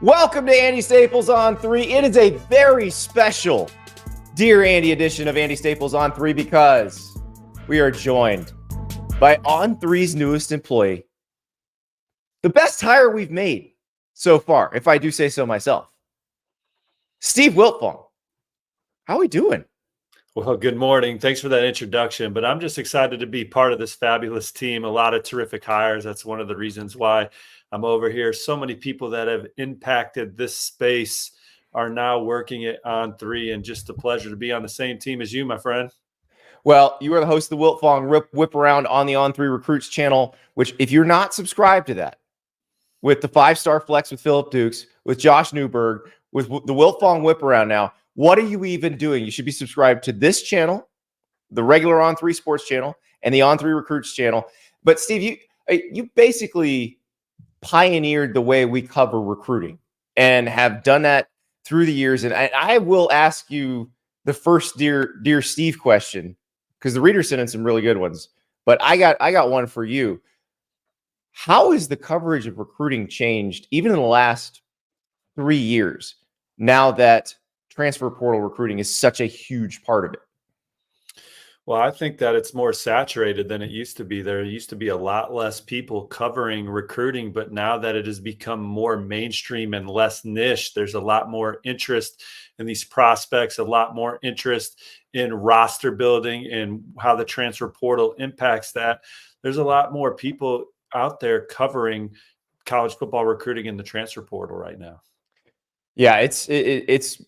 Welcome to Andy Staples on 3. It is a very special Dear Andy edition of Andy Staples on 3 because we are joined by On 3's newest employee. The best hire we've made so far, if I do say so myself. Steve Wiltfong. How are we doing? Well, good morning. Thanks for that introduction. But I'm just excited to be part of this fabulous team. A lot of terrific hires. That's one of the reasons why I'm over here. So many people that have impacted this space are now working it on 3, and just a pleasure to be on the same team as you, my friend. Well, you are the host of the Wiltfong Whip Around on the On 3 Recruits channel, which if you're not subscribed to that, with the 5-star flex with Philip Dukes, with Josh Newberg, with the Wiltfong Whip Around now, what are you even doing? You should be subscribed to this channel, the regular On 3 Sports channel, and the On 3 Recruits channel. But Steve, you basically pioneered the way we cover recruiting and have done that through the years. And I will ask you the first Dear Steve question, because the reader sent in some really good ones. But I got one for you. How has the coverage of recruiting changed even in the last 3 years now that transfer portal recruiting is such a huge part of it? Well, I think that it's more saturated than it used to be. There used to be a lot less people covering recruiting, but now that it has become more mainstream and less niche, there's a lot more interest in these prospects, a lot more interest in roster building and how the transfer portal impacts that. There's a lot more people out there covering college football recruiting in the transfer portal right now. Yeah, it's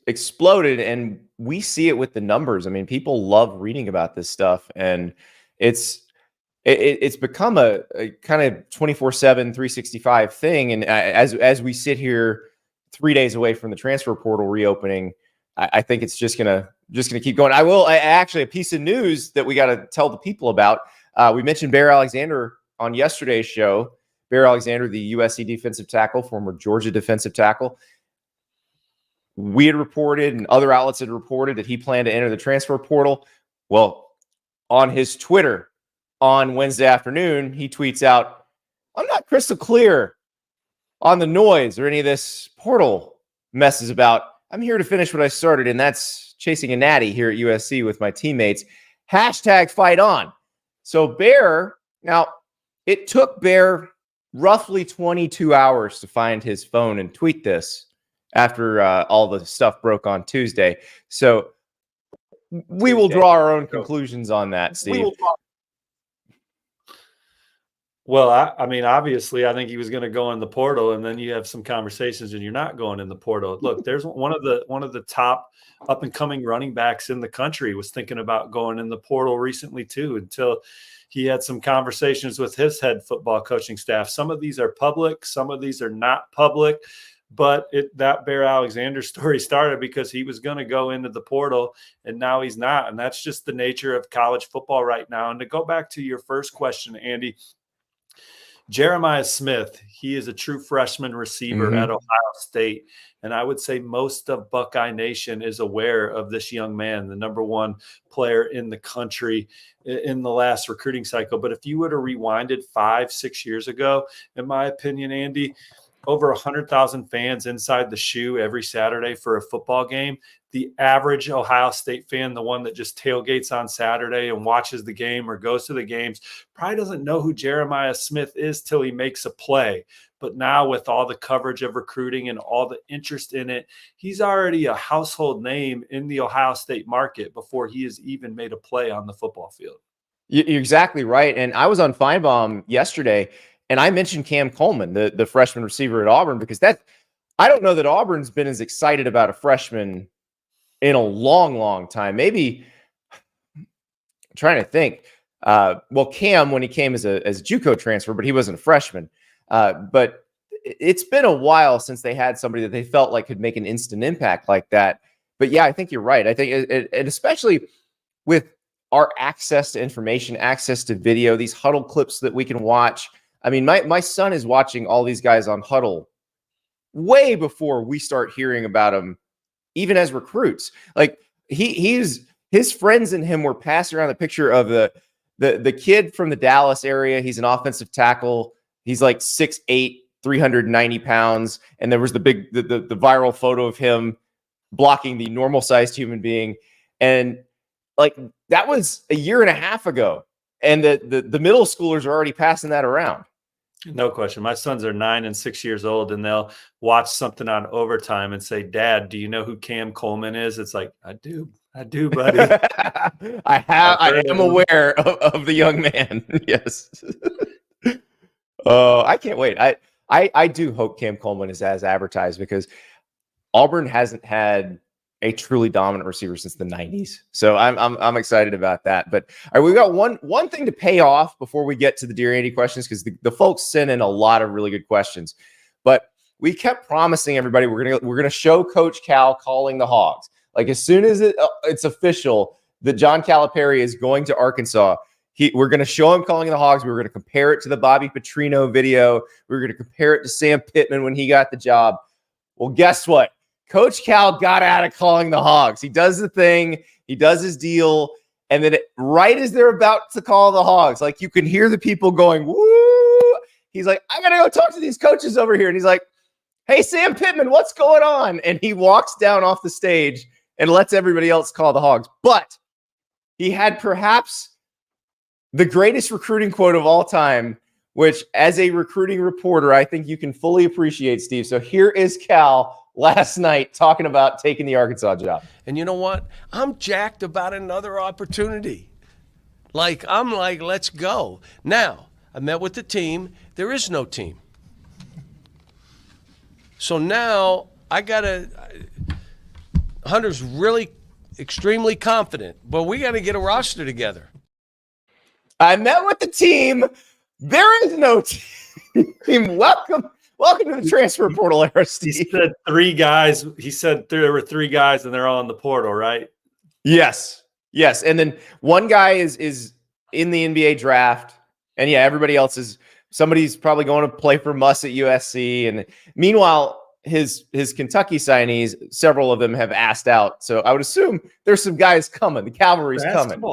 exploded, and we see it with the numbers. I mean, people love reading about this stuff, and it's become a kind of 24/7, 365 thing. And as we sit here 3 days away from the transfer portal reopening, I think it's just gonna keep going. I actually, a piece of news that we got to tell the people about. We mentioned Bear Alexander on yesterday's show. Bear Alexander, the USC defensive tackle, former Georgia defensive tackle. We had reported and other outlets had reported that he planned to enter the transfer portal. Well, on his Twitter on Wednesday afternoon, he tweets out, "I'm not crystal clear on the noise or any of this portal messes about. I'm here to finish what I started, and that's chasing a natty here at USC with my teammates. #fight on." So Bear, now it took Bear roughly 22 hours to find his phone and tweet this after all the stuff broke on Tuesday. So we will draw our own conclusions on that, Steve. Well, I mean, obviously, I think he was going to go in the portal, and then you have some conversations, and you're not going in the portal. Look, there's one of the top up and coming running backs in the country was thinking about going in the portal recently too, until he had some conversations with his head football coaching staff. Some of these are public, some of these are not public. But that Bear Alexander story started because he was going to go into the portal, and now he's not. And that's just the nature of college football right now. And to go back to your first question, Andy, Jeremiah Smith, he is a true freshman receiver at Ohio State. And I would say most of Buckeye Nation is aware of this young man, the #1 player in the country in the last recruiting cycle. But if you would have rewinded 5-6 years ago, in my opinion, Andy, over 100,000 fans inside the shoe every Saturday for a football game. The average Ohio State fan, the one that just tailgates on Saturday and watches the game or goes to the games, probably doesn't know who Jeremiah Smith is till he makes a play. But now with all the coverage of recruiting and all the interest in it, he's already a household name in the Ohio State market before he has even made a play on the football field. You're exactly right. And I was on Feinbaum yesterday, and I mentioned Cam Coleman, the freshman receiver at Auburn, because I don't know that Auburn's been as excited about a freshman in a long, long time. Maybe I'm trying to think. Well, Cam, when he came as a JUCO transfer, but he wasn't a freshman. But it's been a while since they had somebody that they felt like could make an instant impact like that. But yeah, I think you're right. I think, and especially with our access to information, access to video, these huddle clips that we can watch. I mean, my son is watching all these guys on Huddle way before we start hearing about them, even as recruits. Like his friends and him were passing around the picture of the kid from the Dallas area. He's an offensive tackle. He's like 6'8", 390 pounds. And there was the viral photo of him blocking the normal sized human being. And like, that was a year and a half ago. And the middle schoolers are already passing that around. No question. My sons are 9 and 6 years old, and they'll watch something on Overtime and say, "Dad, do you know who Cam Coleman is?" It's like, I do, buddy. I am aware of the young man. Yes. I can't wait. I do hope Cam Coleman is as advertised, because Auburn hasn't had a truly dominant receiver since the 90s. So I'm excited about that. But all right, we've got one thing to pay off before we get to the Dear Andy questions, because the folks sent in a lot of really good questions. But we kept promising everybody we're gonna show Coach Cal calling the Hogs. Like, as soon as it's official that John Calipari is going to Arkansas, we're going to show him calling the Hogs. We're going to compare it to the Bobby Petrino video. We're going to compare it to Sam Pittman when he got the job. Well, guess what? Coach Cal got out of calling the Hogs. He does the thing. He does his deal. And then right as they're about to call the Hogs, like, you can hear the people going, woo. He's like, I got to go talk to these coaches over here. And he's like, hey, Sam Pittman, what's going on? And he walks down off the stage and lets everybody else call the Hogs. But he had perhaps the greatest recruiting quote of all time, which, as a recruiting reporter, I think you can fully appreciate, Steve. So here is Cal last night talking about taking the Arkansas job. And you know what? I'm jacked about another opportunity. I'm like, let's go. Now, I met with the team. There is no team. So now Hunter's really extremely confident, but we got to get a roster together. I met with the team. There is no team. Welcome to the transfer portal era, Steve. He said 3 guys. He said there were 3 guys, and they're all in the portal, right? Yes. And then one guy is in the NBA draft, and yeah, everybody else is somebody's probably going to play for Muss at USC. And meanwhile, his Kentucky signees, several of them have asked out. So I would assume there's some guys coming. The cavalry's coming.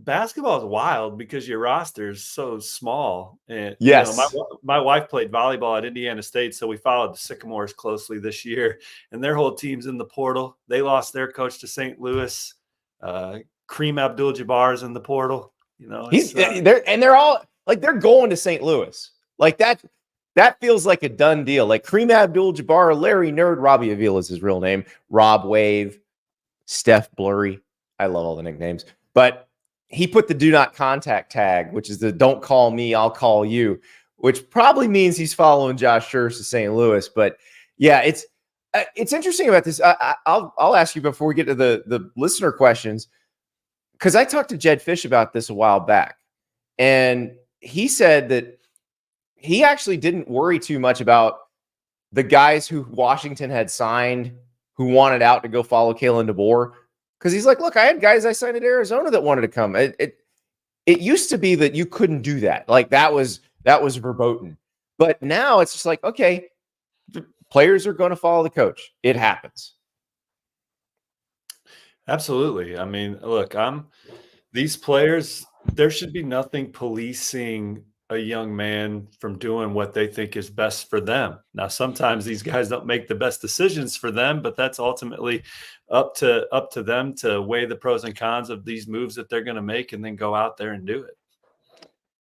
Basketball is wild because your roster is so small. And yes, my wife played volleyball at Indiana State, so we followed the Sycamores closely this year, and their whole team's in the portal. They lost their coach to St. Louis. Kareem Abdul-Jabbar's in the portal. They're all like, they're going to St. Louis. Like, that feels like a done deal. Like, Kareem Abdul-Jabbar, Larry Nerd, Robbie Avila is his real name, Rob Wave, Steph Blurry. I love all the nicknames, but he put the do not contact tag, which is the don't call me, I'll call you, which probably means he's following Josh Scherz to St. Louis. But yeah, it's interesting about this. I'll ask you before we get to the listener questions, because I talked to Jed Fish about this a while back, and he said that he actually didn't worry too much about the guys who Washington had signed who wanted out to go follow Kalen DeBoer. Because he's like, look, I had guys I signed at Arizona that wanted to come. It used to be that you couldn't do that. Like, that was verboten. But now it's just like, okay, the players are going to follow the coach. It happens. Absolutely. I mean, look, these players, there should be nothing policing a young man from doing what they think is best for them. Now, sometimes these guys don't make the best decisions for them, but that's ultimately up to them to weigh the pros and cons of these moves that they're going to make, and then go out there and do it.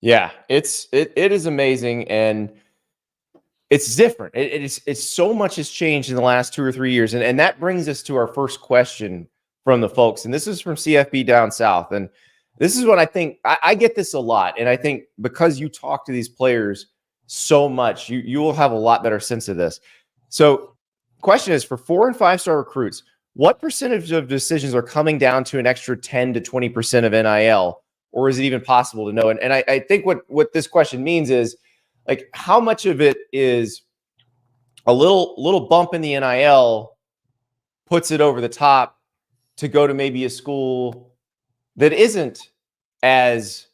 Yeah, it is amazing, and it's different. It's so much has changed in the last 2 or 3 years, and that brings us to our first question from the folks, and this is from CFB down south, and this is what I think. I get this a lot, and I think because you talk to these players so much, you will have a lot better sense of this. So, question is, for 4- and 5-star recruits, what percentage of decisions are coming down to an extra 10 to 20% of NIL, or is it even possible to know? And I think what this question means is, like, how much of it is a little bump in the NIL puts it over the top to go to maybe a school that isn't as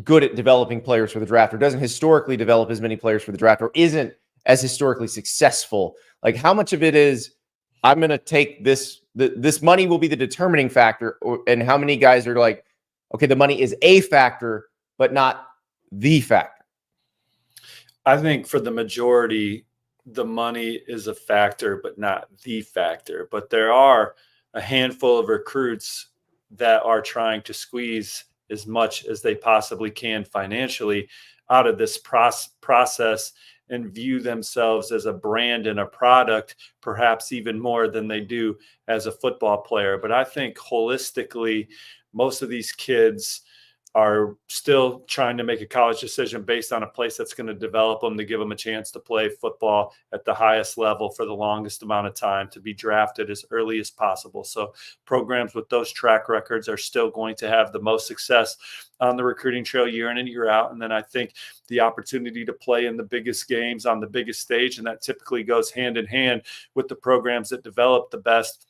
good at developing players for the draft, or doesn't historically develop as many players for the draft, or isn't as historically successful. Like, how much of it is, I'm going to take this money will be the determining factor, and how many guys are like, okay, the money is a factor, but not the factor? I think for the majority, the money is a factor, but not the factor. But there are a handful of recruits that are trying to squeeze as much as they possibly can financially out of this process and view themselves as a brand and a product, perhaps even more than they do as a football player. But I think holistically, most of these kids are still trying to make a college decision based on a place that's going to develop them, to give them a chance to play football at the highest level for the longest amount of time, to be drafted as early as possible. So programs with those track records are still going to have the most success on the recruiting trail year in and year out. And then I think the opportunity to play in the biggest games on the biggest stage, and that typically goes hand in hand with the programs that develop the best,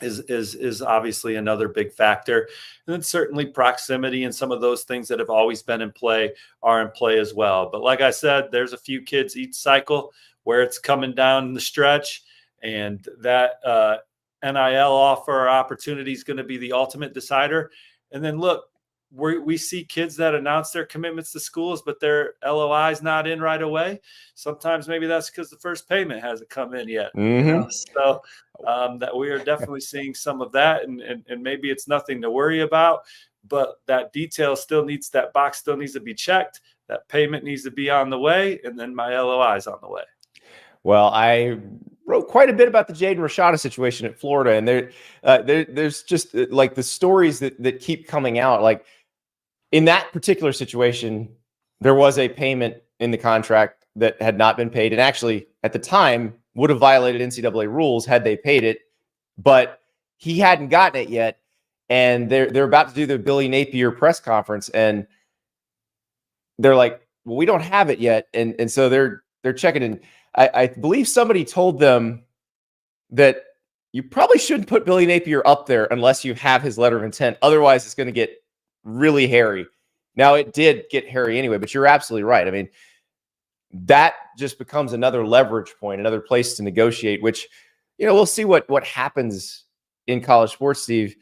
is obviously another big factor. And then certainly proximity and some of those things that have always been in play are in play as well. But like I said, there's a few kids each cycle where it's coming down the stretch, and that NIL offer or opportunity is going to be the ultimate decider. And then look, we see kids that announce their commitments to schools, but their LOI is not in right away. Sometimes maybe that's because the first payment hasn't come in yet. Mm-hmm. You know? So that we are definitely seeing some of that, and maybe it's nothing to worry about, but that detail still needs, that box still needs to be checked. That payment needs to be on the way, and then my LOI is on the way. Well, I wrote quite a bit about the Jaden Rashada situation at Florida, and there's just like the stories that keep coming out. Like in that particular situation, there was a payment in the contract that had not been paid, and actually at the time would have violated NCAA rules had they paid it, but he hadn't gotten it yet. And they're about to do the Billy Napier press conference, and they're like, well, we don't have it yet. And so they're checking in. I believe somebody told them that you probably shouldn't put Billy Napier up there unless you have his letter of intent. Otherwise, it's going to get really hairy. Now, it did get hairy anyway, but you're absolutely right. I mean, that just becomes another leverage point, another place to negotiate, which, you know, we'll see what happens in college sports, Steve.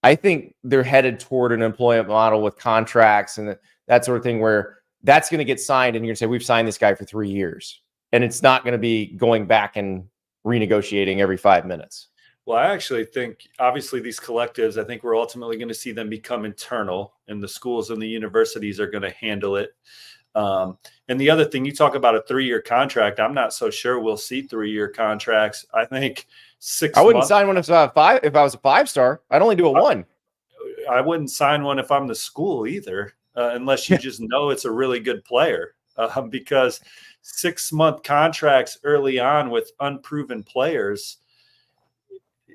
I think they're headed toward an employment model with contracts and that sort of thing, where that's going to get signed and you're going to say, we've signed this guy for 3 years. And it's not going to be going back and renegotiating every 5 minutes. Well, I actually think, obviously, these collectives, I think we're ultimately going to see them become internal, and the schools and the universities are going to handle it. And the other thing, you talk about a 3-year contract. I'm not so sure we'll see 3-year contracts. I think 6 months. I wouldn't sign one if I was a 5-star. I'd only do a 1. I wouldn't sign one if I'm the school either, unless you just know it's a really good player. Because 6-month contracts early on with unproven players,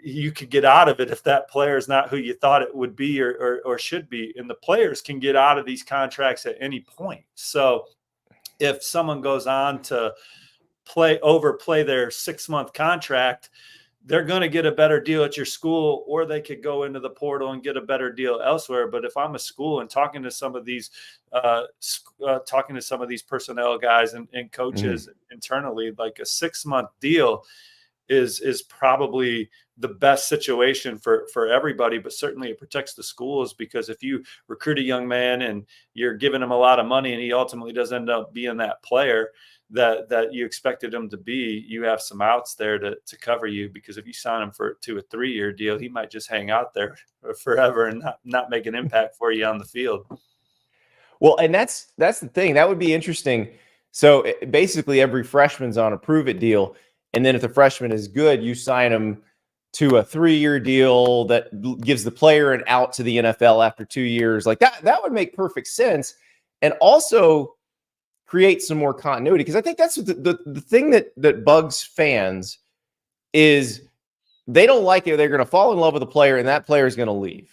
you could get out of it if that player is not who you thought it would be or should be. And the players can get out of these contracts at any point. So if someone goes on to overplay their 6-month contract, they're going to get a better deal at your school, or they could go into the portal and get a better deal elsewhere. But if I'm a school and talking to some of these personnel guys and coaches internally, like a 6-month deal is probably the best situation for everybody, but certainly it protects the schools, because if you recruit a young man and you're giving him a lot of money and he ultimately doesn't end up being that player that you expected him to be, you have some outs there to cover you, because if you sign him to a 3-year deal, he might just hang out there forever and not make an impact for you on the field. Well, and that's the thing. That would be interesting. So basically every freshman's on a prove it deal. And then if the freshman is good, you sign him to a 3-year deal that gives the player an out to the NFL after 2 years. Like that would make perfect sense. And also create some more continuity. Because I think that's the thing that bugs fans is they don't like it. They're going to fall in love with a player and that player is going to leave.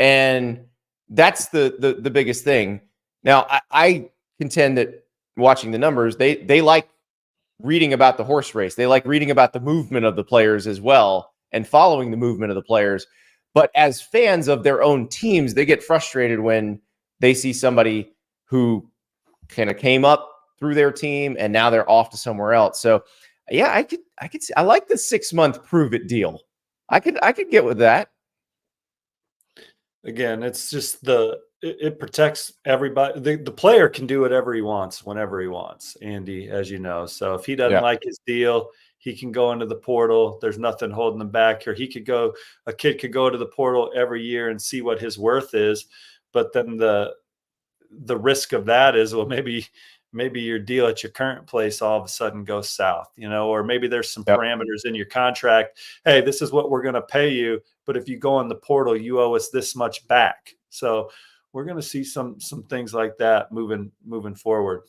And that's the biggest thing. Now, I contend that watching the numbers, they like reading about the horse race. They like reading about the movement of the players as well and following the movement of the players. But as fans of their own teams, they get frustrated when they see somebody who kind of came up through their team and now they're off to somewhere else. So yeah, I could see, I like the 6-month prove it deal. I could get with that. Again, it's just it protects everybody. The player can do whatever he wants whenever he wants, Andy, as you know. So if he doesn't Yeah. like his deal, he can go into the portal. There's nothing holding him back here. A kid could go to the portal every year and see what his worth is. But then the risk of that is, well, maybe your deal at your current place all of a sudden goes south, or maybe there's some Yep. parameters in your contract. Hey, this is what we're going to pay you, but if you go in the portal, you owe us this much back. So we're going to see some things like that moving forward.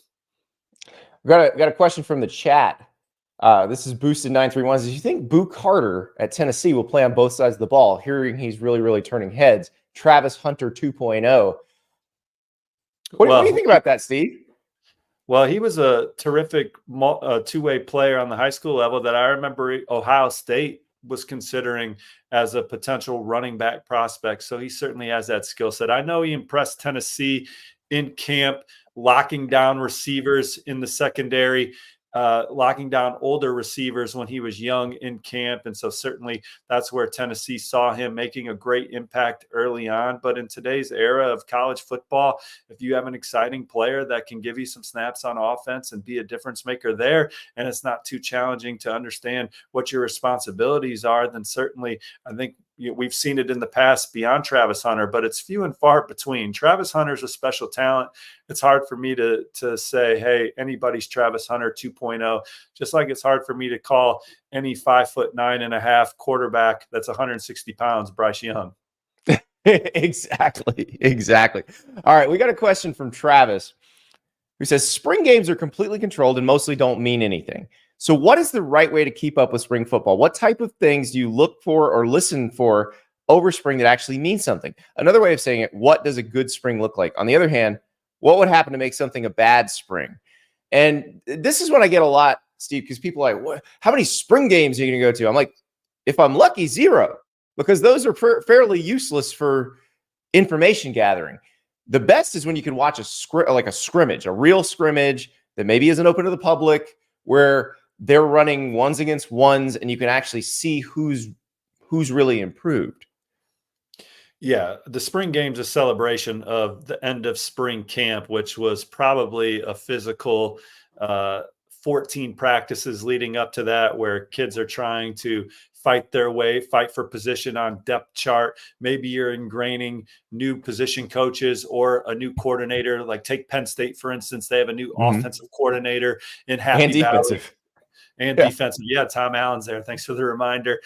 Got a question from the chat. This is Boosted 931. Says, you think Boo Carter at Tennessee will play on both sides of the ball? Hearing he's really, really turning heads. Travis Hunter 2.0. What do you think about that, Steve? Well, he was a terrific two-way player on the high school level that I remember Ohio State was considering as a potential running back prospect. So he certainly has that skill set. I know he impressed Tennessee in camp, locking down receivers in the secondary, locking down older receivers when he was young in camp. And so certainly that's where Tennessee saw him making a great impact early on. But in today's era of college football, if you have an exciting player that can give you some snaps on offense and be a difference maker there, and it's not too challenging to understand what your responsibilities are, then certainly I think we've seen it in the past beyond Travis Hunter, but it's few and far between. Travis Hunter's a special talent. It's hard for me to say, hey, anybody's Travis Hunter 2.0, just like it's hard for me to call any 5'9.5" quarterback that's 160 pounds Bryce Young. Exactly. All right, we got a question from Travis who says spring games are completely controlled and mostly don't mean anything. So what is the right way to keep up with spring football? What type of things do you look for or listen for over spring that actually means something? Another way of saying it, what does a good spring look like? On the other hand, what would happen to make something a bad spring? And this is what I get a lot, Steve, because people are like, what, how many spring games are you going to go to? I'm like, if I'm lucky, 0, because those are fairly useless for information gathering. The best is when you can watch a scrimmage, a real scrimmage that maybe isn't open to the public, where they're running ones against ones and you can actually see who's really improved. Yeah, the spring game's a celebration of the end of spring camp, which was probably a physical 14 practices leading up to that, where kids are trying to fight for position on depth chart. Maybe you're ingraining new position coaches or a new coordinator. Like take Penn State, for instance, they have a new offensive coordinator in Happy Valley. And defensive. Yeah, Tom Allen's there. Thanks for the reminder.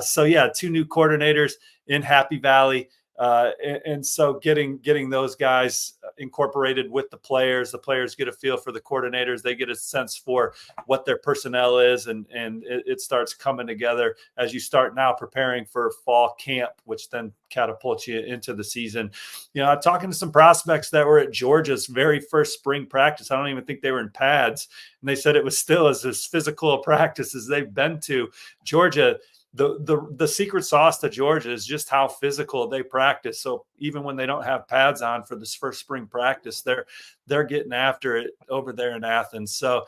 So yeah, 2 new coordinators in Happy Valley. And so getting those guys incorporated with the players get a feel for the coordinators, they get a sense for what their personnel is, and it starts coming together as you start now preparing for fall camp, which then catapults you into the season. I'm talking to some prospects that were at Georgia's very first spring practice. I don't even think they were in pads, and they said it was still as physical a practice as they've been to. Georgia, the secret sauce to Georgia is just how physical they practice. So even when they don't have pads on for this first spring practice, they're getting after it over there in Athens. So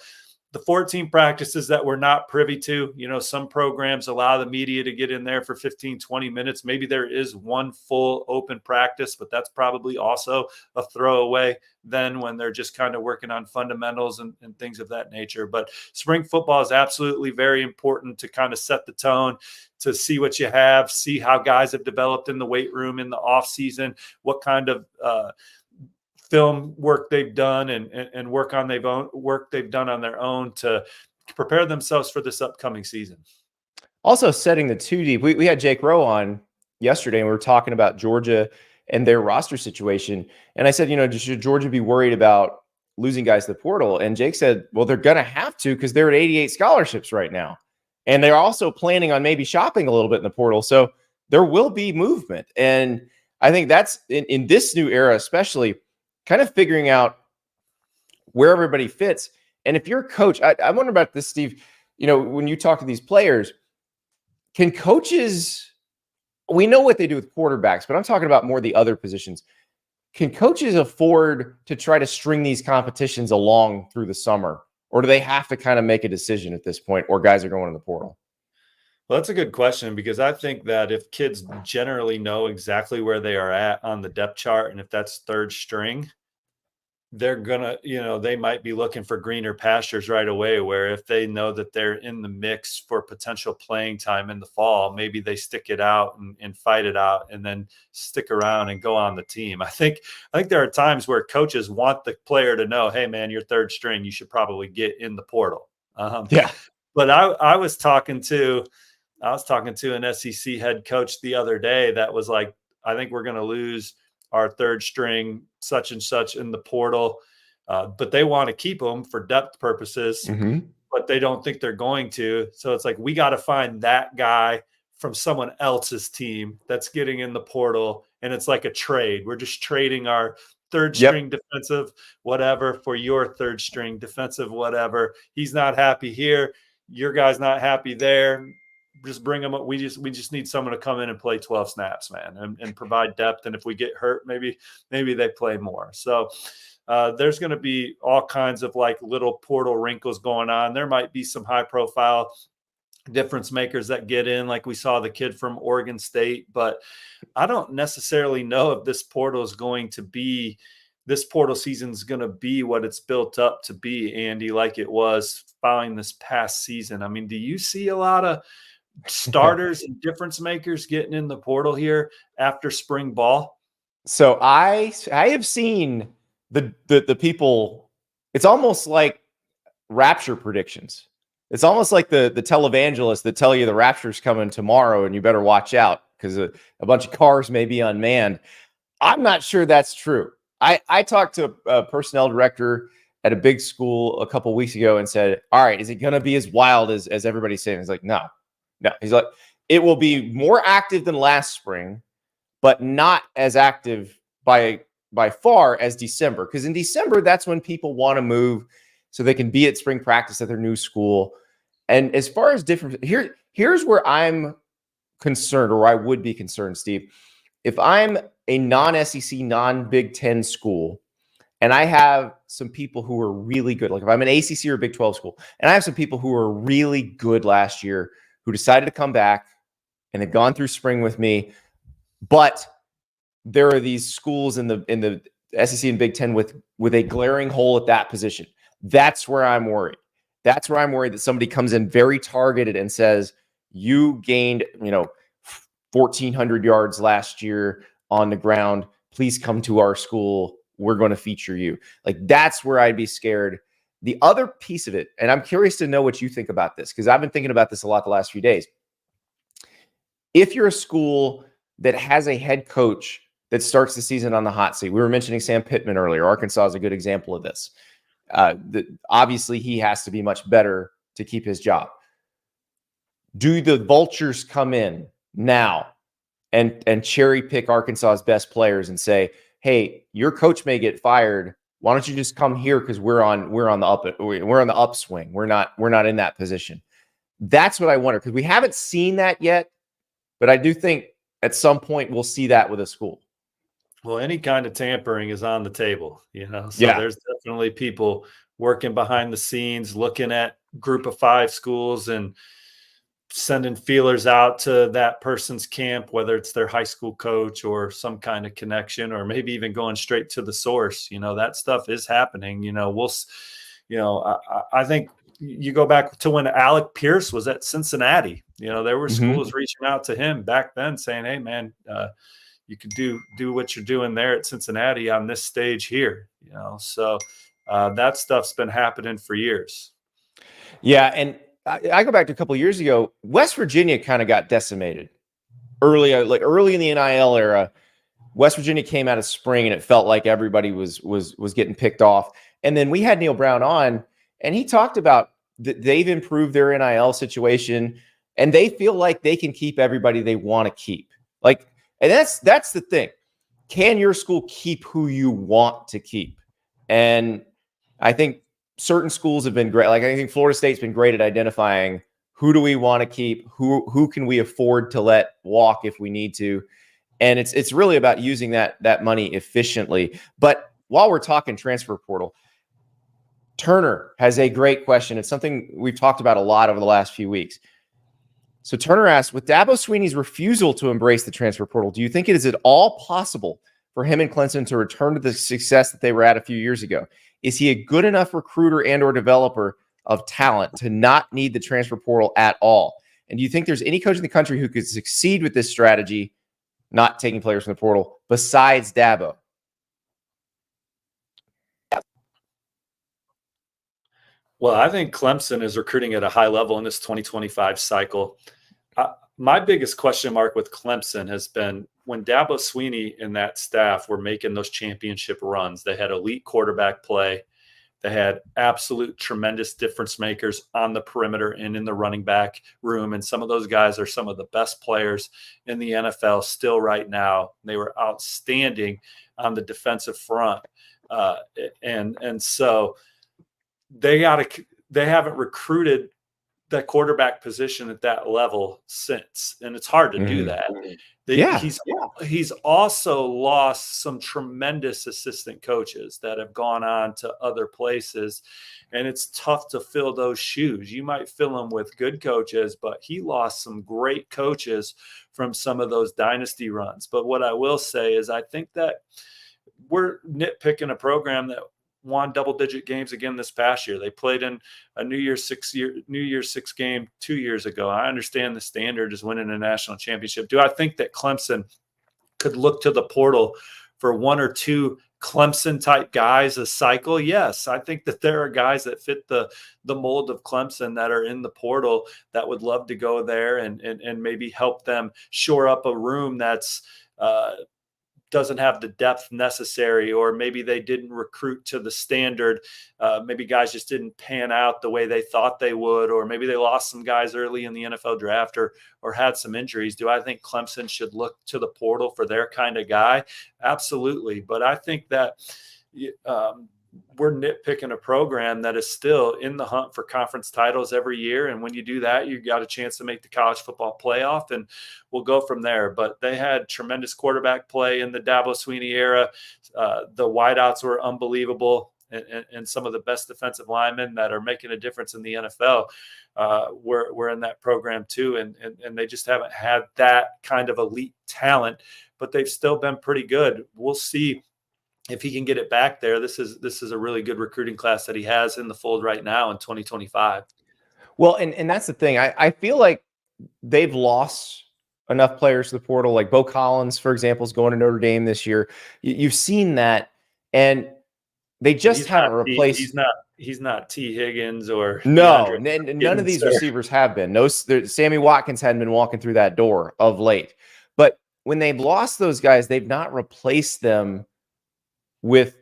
the 14 practices that we're not privy to, some programs allow the media to get in there for 15, 20 minutes. Maybe there is one full open practice, but that's probably also a throwaway then when they're just kind of working on fundamentals and things of that nature. But spring football is absolutely very important to kind of set the tone, to see what you have, see how guys have developed in the weight room in the off season, what kind of film work they've done and work they've done on their own to prepare themselves for this upcoming season. Also setting the 2 deep. We had Jake Rowe on yesterday and we were talking about Georgia and their roster situation. And I said, should Georgia be worried about losing guys to the portal? And Jake said, well, they're going to have to, because they're at 88 scholarships right now. And they're also planning on maybe shopping a little bit in the portal. So there will be movement. And I think that's in this new era, especially, kind of figuring out where everybody fits. And if you're a coach, I wonder about this, Steve, when you talk to these players, can coaches, we know what they do with quarterbacks, but I'm talking about more the other positions. Can coaches afford to try to string these competitions along through the summer? Or do they have to kind of make a decision at this point, or guys are going in the portal? Well, that's a good question, because I think that if kids generally know exactly where they are at on the depth chart, and if that's third string, they're gonna, they might be looking for greener pastures right away. Where if they know that they're in the mix for potential playing time in the fall, maybe they stick it out and fight it out, and then stick around and go on the team. I think there are times where coaches want the player to know, hey man, you're third string, you should probably get in the portal. Yeah. But I was talking to an SEC head coach the other day that was like, I think we're going to lose our third string such and such in the portal, but they want to keep them for depth purposes, but they don't think they're going to. So it's like, we got to find that guy from someone else's team that's getting in the portal, and it's like a trade. We're just trading our third string defensive whatever for your third string defensive whatever. He's not happy here, your guy's not happy there. Just bring them up. We just need someone to come in and play 12 snaps, man, and provide depth. And if we get hurt, maybe they play more. So there's going to be all kinds of like little portal wrinkles going on. There might be some high profile difference makers that get in, like we saw the kid from Oregon State, but I don't necessarily know if this portal season is going to be what it's built up to be, Andy, like it was following this past season. I mean, do you see a lot of starters and difference makers getting in the portal here after spring ball? So I have seen the people. It's almost like rapture predictions. It's almost like the televangelists that tell you the rapture's coming tomorrow and you better watch out because a bunch of cars may be unmanned. I'm not sure that's true. I talked to a personnel director at a big school a couple of weeks ago and said, all right, is it going to be as wild as everybody's saying? He's like, no. He's like, it will be more active than last spring, but not as active by far as December. Because in December, that's when people want to move so they can be at spring practice at their new school. And as far as different, here's where I'm concerned, or I would be concerned, Steve. If I'm a non-SEC, non-Big Ten school, and I have some people who are really good, like if I'm an ACC or Big 12 school, and I have some people who are really good last year who decided to come back and they've gone through spring with me, but there are these schools in the SEC and Big Ten with a glaring hole at that position. That's where I'm worried. That's where I'm worried that somebody comes in very targeted and says, you gained, 1,400 yards last year on the ground. Please come to our school. We're going to feature you. Like, that's where I'd be scared. The other piece of it, and I'm curious to know what you think about this, because I've been thinking about this a lot the last few days. If you're a school that has a head coach that starts the season on the hot seat, we were mentioning Sam Pittman earlier. Arkansas is a good example of this. Obviously, he has to be much better to keep his job. Do the vultures come in now and cherry pick Arkansas's best players and say, hey, your coach may get fired. Why don't you just come here because we're on the upswing. We're not in that position. That's what I wonder, because we haven't seen that yet, but I do think at some point we'll see that with a school. Well, any kind of tampering is on the table, So yeah. There's definitely people working behind the scenes, looking at group of 5 schools and sending feelers out to that person's camp, whether it's their high school coach or some kind of connection, or maybe even going straight to the source. That stuff is happening. I think you go back to when Alec Pierce was at Cincinnati. There were schools reaching out to him back then saying, hey man, you can do what you're doing there at Cincinnati on this stage here. So that stuff's been happening for years. Yeah. And I go back to a couple of years ago. West Virginia kind of got decimated early in the NIL era. West Virginia came out of spring and it felt like everybody was getting picked off. And then we had Neil Brown on, and he talked about that they've improved their NIL situation and they feel like they can keep everybody they want to keep. Like, and that's the thing. Can your school keep who you want to keep? And I think certain schools have been great. Like, I think Florida State's been great at identifying who do we want to keep, who can we afford to let walk if we need to. And it's really about using that money efficiently. But while we're talking transfer portal, Turner has a great question. It's something we've talked about a lot over the last few weeks. So Turner asks, with Dabo Swinney's refusal to embrace the transfer portal, do you think it is at all possible for him and Clemson to return to the success that they were at a few years ago? Is he a good enough recruiter and or developer of talent to not need the transfer portal at all? And do you think there's any coach in the country who could succeed with this strategy, not taking players from the portal, besides Dabo? Well, I think Clemson is recruiting at a high level in this 2025 cycle. My biggest question mark with Clemson has been when Dabo Swinney and that staff were making those championship runs. They had elite quarterback play. They had absolute tremendous difference makers on the perimeter and in the running back room. And some of those guys are some of the best players in the NFL still right now. They were outstanding on the defensive front. And so they haven't recruited that quarterback position at that level since, and it's hard to do that. He's also lost some tremendous assistant coaches that have gone on to other places, and it's tough to fill those shoes. You might fill them with good coaches, but he lost some great coaches from some of those dynasty runs. But what I will say is I think that we're nitpicking a program that won double-digit games again this past year. They played in a New Year's Six game 2 years ago. I understand the standard is winning a national championship. Do I think that Clemson could look to the portal for one or two Clemson-type guys a cycle? Yes, I think that there are guys that fit the mold of Clemson that are in the portal that would love to go there and maybe help them shore up a room that's doesn't have the depth necessary, or maybe they didn't recruit to the standard. Maybe guys just didn't pan out the way they thought they would, or maybe they lost some guys early in the NFL draft or had some injuries. Do I think Clemson should look to the portal for their kind of guy? Absolutely. But I think that we're nitpicking a program that is still in the hunt for conference titles every year. And when you do that, you got a chance to make the college football playoff, and we'll go from there. But they had tremendous quarterback play in the Dabo Swinney era. The wideouts were unbelievable, and some of the best defensive linemen that are making a difference in the NFL were in that program too. And they just haven't had that kind of elite talent, but they've still been pretty good. We'll see if he can get it back there. This is a really good recruiting class that he has in the fold right now in 2025. Well, and that's the thing. I feel like they've lost enough players to the portal. Like Bo Collins, for example, is going to Notre Dame this year. You've seen that, and they just haven't replaced. He's not T. Higgins or no, none of these receivers have been. No, Sammy Watkins hadn't been walking through that door of late. But when they've lost those guys, they've not replaced them with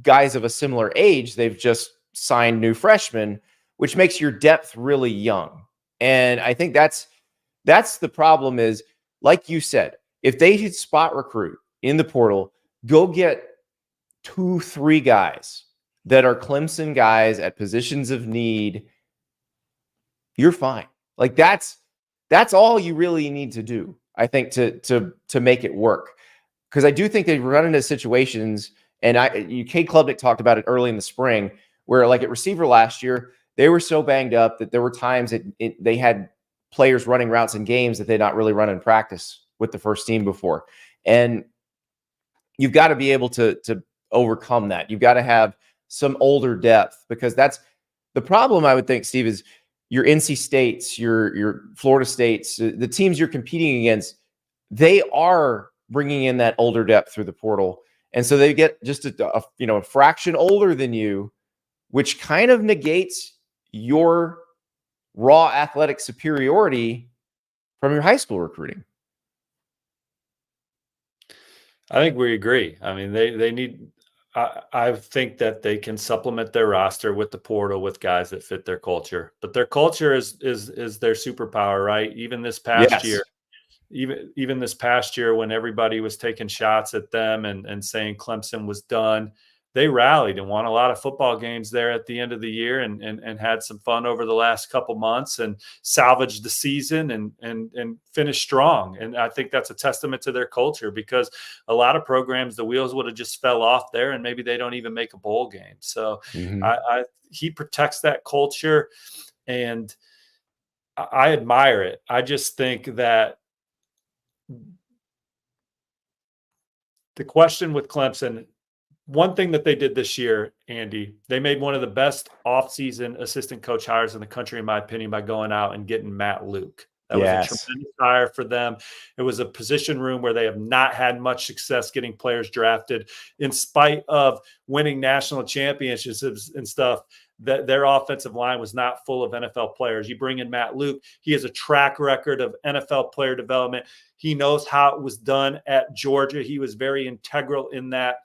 guys of a similar age. They've just signed new freshmen, which makes your depth really young. And I think that's the problem is, like you said, if they should spot recruit in the portal, go get 2-3 guys that are Clemson guys at positions of need, you're fine. Like that's all you really need to do, I think, to make it work. Because I do think they run into situations, and Cade Klubnik talked about it early in the spring, where like at receiver last year, they were so banged up that there were times that they had players running routes in games that they'd not really run in practice with the first team before. And you've got to be able to overcome that. You've got to have some older depth, because that's the problem, I would think, Steve, is your NC States, your Florida States, the teams you're competing against, they are bringing in that older depth through the portal. And so they get just a fraction older than you, which kind of negates your raw athletic superiority from your high school recruiting. I think we agree. I mean, they need. I think that they can supplement their roster with the portal with guys that fit their culture. But their culture is their superpower, right? Even this past year. Even this past year, when everybody was taking shots at them and saying Clemson was done, they rallied and won a lot of football games there at the end of the year and had some fun over the last couple months and salvaged the season and finished strong. And I think that's a testament to their culture, because a lot of programs, the wheels would have just fell off there and maybe they don't even make a bowl game. So he protects that culture. And I admire it. I just think that the question with Clemson, one thing that they did this year, Andy, they made one of the best offseason assistant coach hires in the country, in my opinion, by going out and getting Matt Luke. That was a tremendous hire for them. It was a position room where they have not had much success getting players drafted, in spite of winning national championships and stuff. That their offensive line was not full of NFL players. You bring in Matt Luke, he has a track record of NFL player development. He knows how it was done at Georgia. He was very integral in that.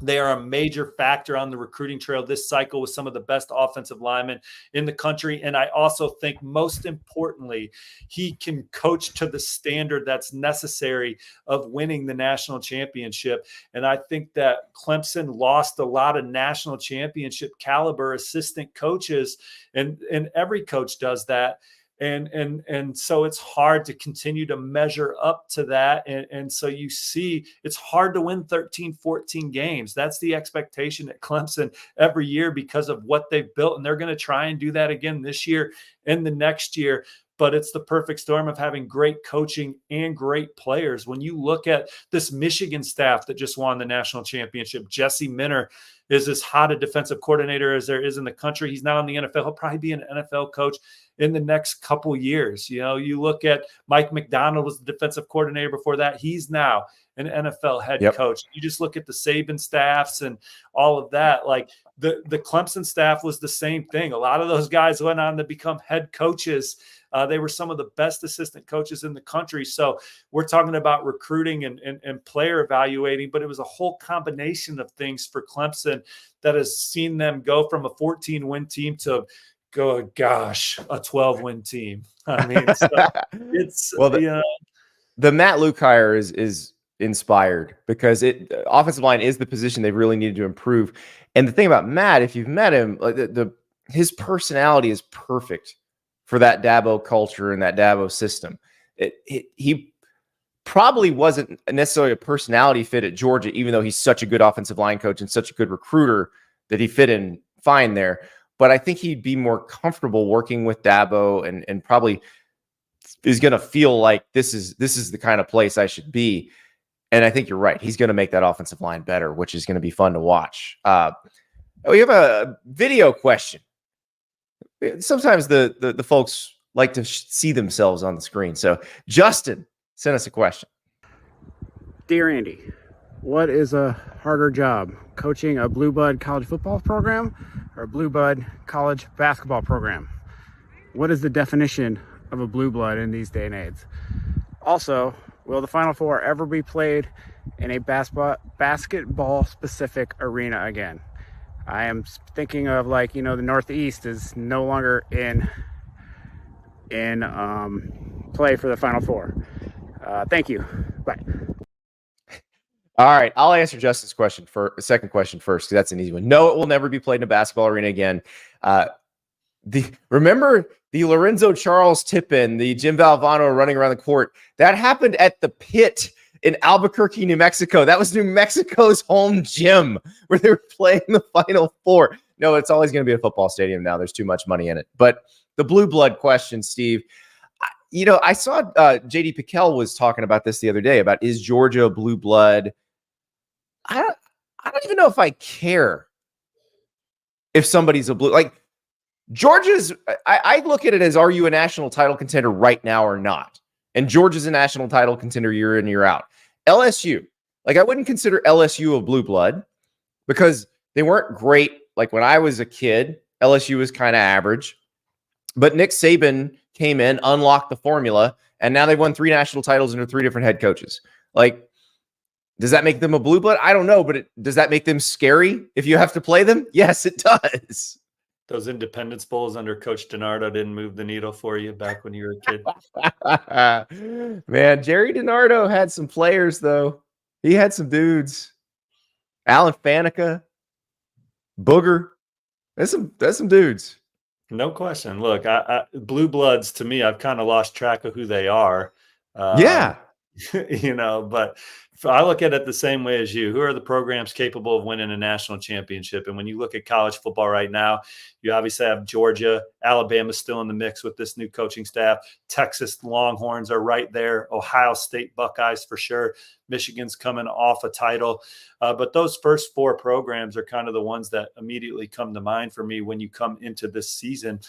They are a major factor on the recruiting trail this cycle with some of the best offensive linemen in the country. And I also think, most importantly, he can coach to the standard that's necessary of winning the national championship. And I think that Clemson lost a lot of national championship caliber assistant coaches, and every coach does that. And so it's hard to continue to measure up to that. And so you see, it's hard to win 13, 14 games. That's the expectation at Clemson every year because of what they've built. And they're going to try and do that again this year and the next year. But it's the perfect storm of having great coaching and great players. When you look at this Michigan staff that just won the national championship, Jesse Minter is as hot a defensive coordinator as there is in the country. He's now in the NFL. He'll probably be an NFL coach in the next couple years. You know, you look at Mike McDonald was the defensive coordinator before that. He's now an NFL head coach. You just look at the Saban staffs and all of that. Like the Clemson staff was the same thing. A lot of those guys went on to become head coaches. They were some of the best assistant coaches in the country. So we're talking about recruiting and player evaluating, but it was a whole combination of things for Clemson that has seen them go from a 14-win team to a 12-win team. I mean, so it's the Matt Luke hire is inspired because offensive line is the position they really needed to improve. And the thing about Matt, if you've met him, like his personality is perfect for that Dabo culture and that Dabo system. He probably wasn't necessarily a personality fit at Georgia, even though he's such a good offensive line coach and such a good recruiter that he fit in fine there. But I think he'd be more comfortable working with Dabo and probably is going to feel like this is the kind of place I should be. And I think you're right. He's going to make that offensive line better, which is going to be fun to watch. We have a video question. Sometimes the folks like to see themselves on the screen. So Justin sent us a question. Dear Andy, what is a harder job, coaching a blue blood college football program or a blue blood college basketball program? What is the definition of a blue blood in these day and age? Also, will the Final Four ever be played in a basketball specific arena again? I am thinking of, like, the Northeast is no longer in play for the Final Four. Thank you. Bye. All right, I'll answer Justin's question for a second question first, because that's an easy one. No, it will never be played in a basketball arena again. Remember the Lorenzo Charles tip-in, the Jim Valvano running around the court? That happened at the Pit in Albuquerque, New Mexico. That was New Mexico's home gym where they were playing the Final Four. No, it's always going to be a football stadium now. There's too much money in it. But the blue blood question, Steve, I saw J.D. Pickell was talking about this the other day about, is Georgia a blue blood? I don't even know if I care if somebody's a blue. Like, Georgia's, I look at it as, are you a national title contender right now or not? And Georgia's a national title contender year in, year out. LSU, like, I wouldn't consider LSU a blue blood because they weren't great. Like, when I was a kid, LSU was kind of average. But Nick Saban came in, unlocked the formula, and now they've won 3 national titles under 3 different head coaches. Like, does that make them a blue blood? I don't know, but does that make them scary if you have to play them? Yes, it does. Those Independence Bowls under Coach DiNardo didn't move the needle for you back when you were a kid. Man, Jerry DiNardo had some players, though. He had some dudes. Alan Faneca, Booger. That's some dudes. No question. Look, blue bloods, to me, I've kind of lost track of who they are. Yeah. But I look at it the same way as you. Who are the programs capable of winning a national championship? And when you look at college football right now, you obviously have Georgia, Alabama still in the mix with this new coaching staff. Texas Longhorns are right there. Ohio State Buckeyes for sure. Michigan's coming off a title. But those first four programs are kind of the ones that immediately come to mind for me when you come into this season.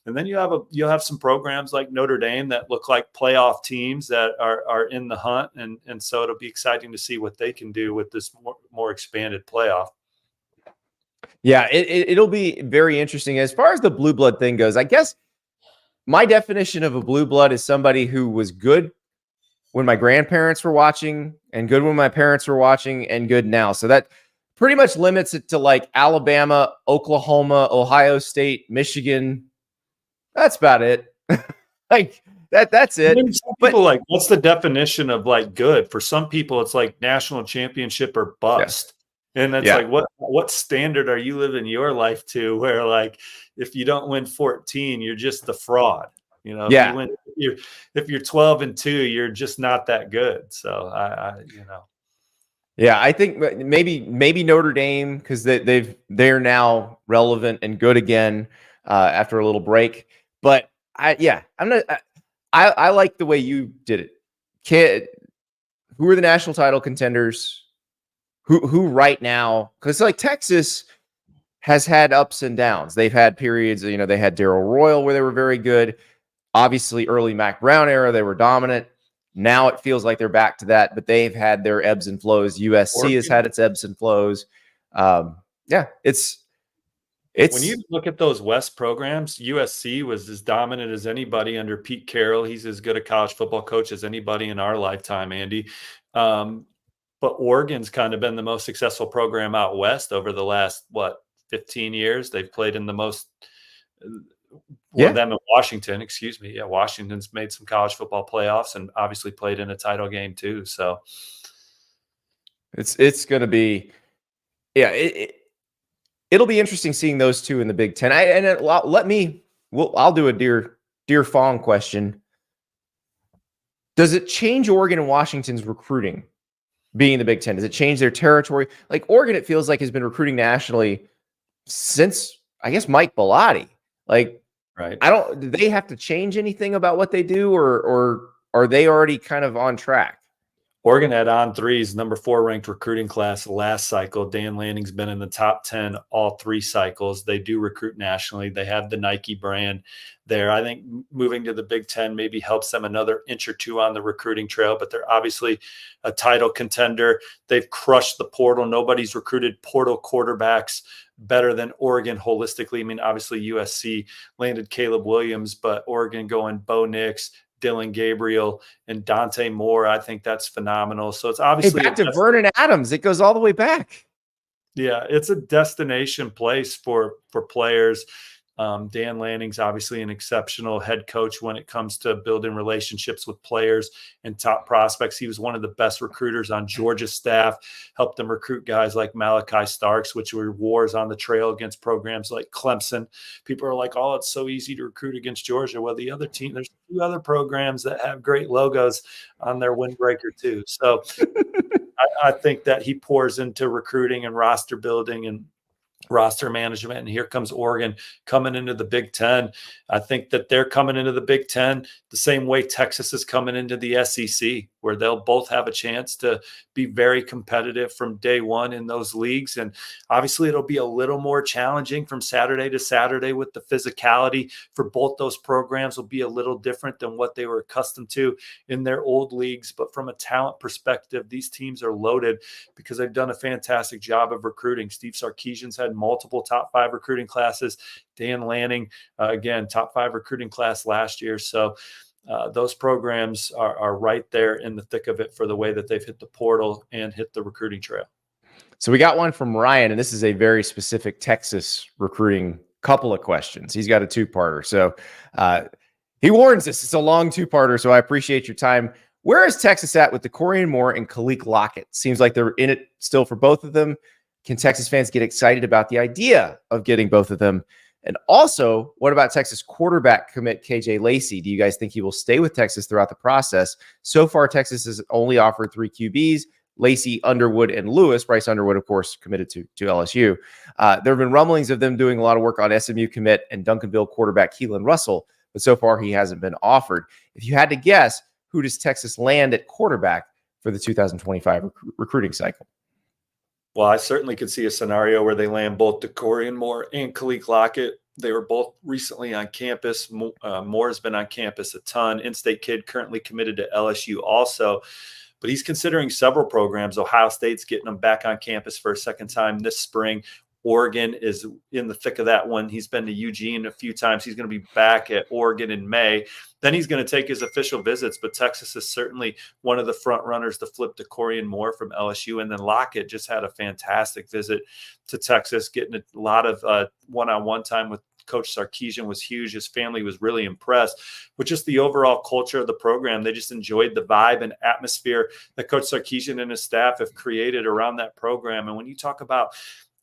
And then you'll have some programs like Notre Dame that look like playoff teams that are in the hunt. And so it'll be exciting to see what they can do with this more expanded playoff. Yeah, it'll be very interesting. As far as the blue blood thing goes, I guess my definition of a blue blood is somebody who was good when my grandparents were watching and good when my parents were watching and good now. So that pretty much limits it to like Alabama, Oklahoma, Ohio State, Michigan. That's about it. Like that's it. Some people like, what's the definition of like good? For some people, it's like national championship or bust. Yeah. And that's like, what standard are you living your life to where like, if you don't win 14, you're just the fraud, you know? If you're 12-2, you're just not that good. So I Yeah, I think maybe Notre Dame, because they're now relevant and good again after a little break. But I like the way you did it. Who are the national title contenders? Who right now? Because like Texas has had ups and downs. They've had periods. They had Darrell Royal where they were very good. Obviously, early Mac Brown era, they were dominant. Now it feels like they're back to that, but they've had their ebbs and flows. USC has had its ebbs and flows. It's when you look at those West programs, USC was as dominant as anybody under Pete Carroll. He's as good a college football coach as anybody in our lifetime, Andy. But Oregon's kind of been the most successful program out West over the last, 15 years. They've played in the most them in Washington, excuse me. Yeah, Washington's made some college football playoffs and obviously played in a title game too. So it's going to be, it'll be interesting seeing those two in the Big Ten. I'll do a dear Fong question. Does it change Oregon and Washington's recruiting being in the Big Ten? Does it change their territory? Like Oregon, it feels like has been recruiting nationally since I guess Mike Bellotti. Like, right. Do they have to change anything about what they do or are they already kind of on track? Oregon had On3's number 4 ranked recruiting class last cycle. Dan Lanning's been in the top 10 all 3 cycles. They do recruit nationally. They have the Nike brand there. I think moving to the Big Ten maybe helps them another inch or two on the recruiting trail, but they're obviously a title contender. They've crushed the portal. Nobody's recruited portal quarterbacks better than Oregon holistically. I mean, obviously USC landed Caleb Williams, but Oregon going Bo Nix, Dylan Gabriel, and Dante Moore. I think that's phenomenal. So it's obviously back to Vernon Adams. It goes all the way back. Yeah, it's a destination place for players. Dan Lanning's obviously an exceptional head coach when it comes to building relationships with players and top prospects. He was one of the best recruiters on Georgia's staff, helped them recruit guys like Malachi Starks, which were wars on the trail against programs like Clemson. People are like, oh, it's so easy to recruit against Georgia. Well, the other team, there's 2 other programs that have great logos on their windbreaker too. So I think that he pours into recruiting and roster building and roster management. And here comes Oregon coming into the Big Ten. I think that they're coming into the Big Ten the same way Texas is coming into the SEC, where they'll both have a chance to be very competitive from day one in those leagues. And obviously it'll be a little more challenging from Saturday to Saturday with the physicality for both those programs will be a little different than what they were accustomed to in their old leagues. But from a talent perspective, these teams are loaded because they've done a fantastic job of recruiting. Steve Sarkisian's had multiple top 5 recruiting classes. Dan Lanning, again, top 5 recruiting class last year. So those programs are right there in the thick of it for the way that they've hit the portal and hit the recruiting trail. So we got one from Ryan, and this is a very specific Texas recruiting couple of questions. He's got a 2-parter. So he warns us it's a long 2-parter, so I appreciate your time. Where is Texas at with the Corian Moore and Kalik Lockett? Seems like they're in it still for both of them. Can Texas fans get excited about the idea of getting both of them? And also, what about Texas quarterback commit KJ Lacey? Do you guys think he will stay with Texas throughout the process? So far, Texas has only offered 3 QBs. Lacey, Underwood, and Lewis. Bryce Underwood, of course, committed to LSU. There have been rumblings of them doing a lot of work on SMU commit and Duncanville quarterback Keelan Russell, but so far he hasn't been offered. If you had to guess, who does Texas land at quarterback for the 2025 recruiting cycle? Well, I certainly could see a scenario where they land both DeCorian Moore and Khalil Lockett. They were both recently on campus. Moore has been on campus a ton. In-state kid currently committed to LSU also, but he's considering several programs. Ohio State's getting him back on campus for a second time this spring. Oregon is in the thick of that one. He's been to Eugene a few times. He's going to be back at Oregon in May. Then he's going to take his official visits, but Texas is certainly one of the front runners to flip to Corian Moore from LSU. And then Lockett just had a fantastic visit to Texas, getting a lot of one-on-one time with Coach Sarkisian was huge. His family was really impressed with just the overall culture of the program. They just enjoyed the vibe and atmosphere that Coach Sarkisian and his staff have created around that program. And when you talk about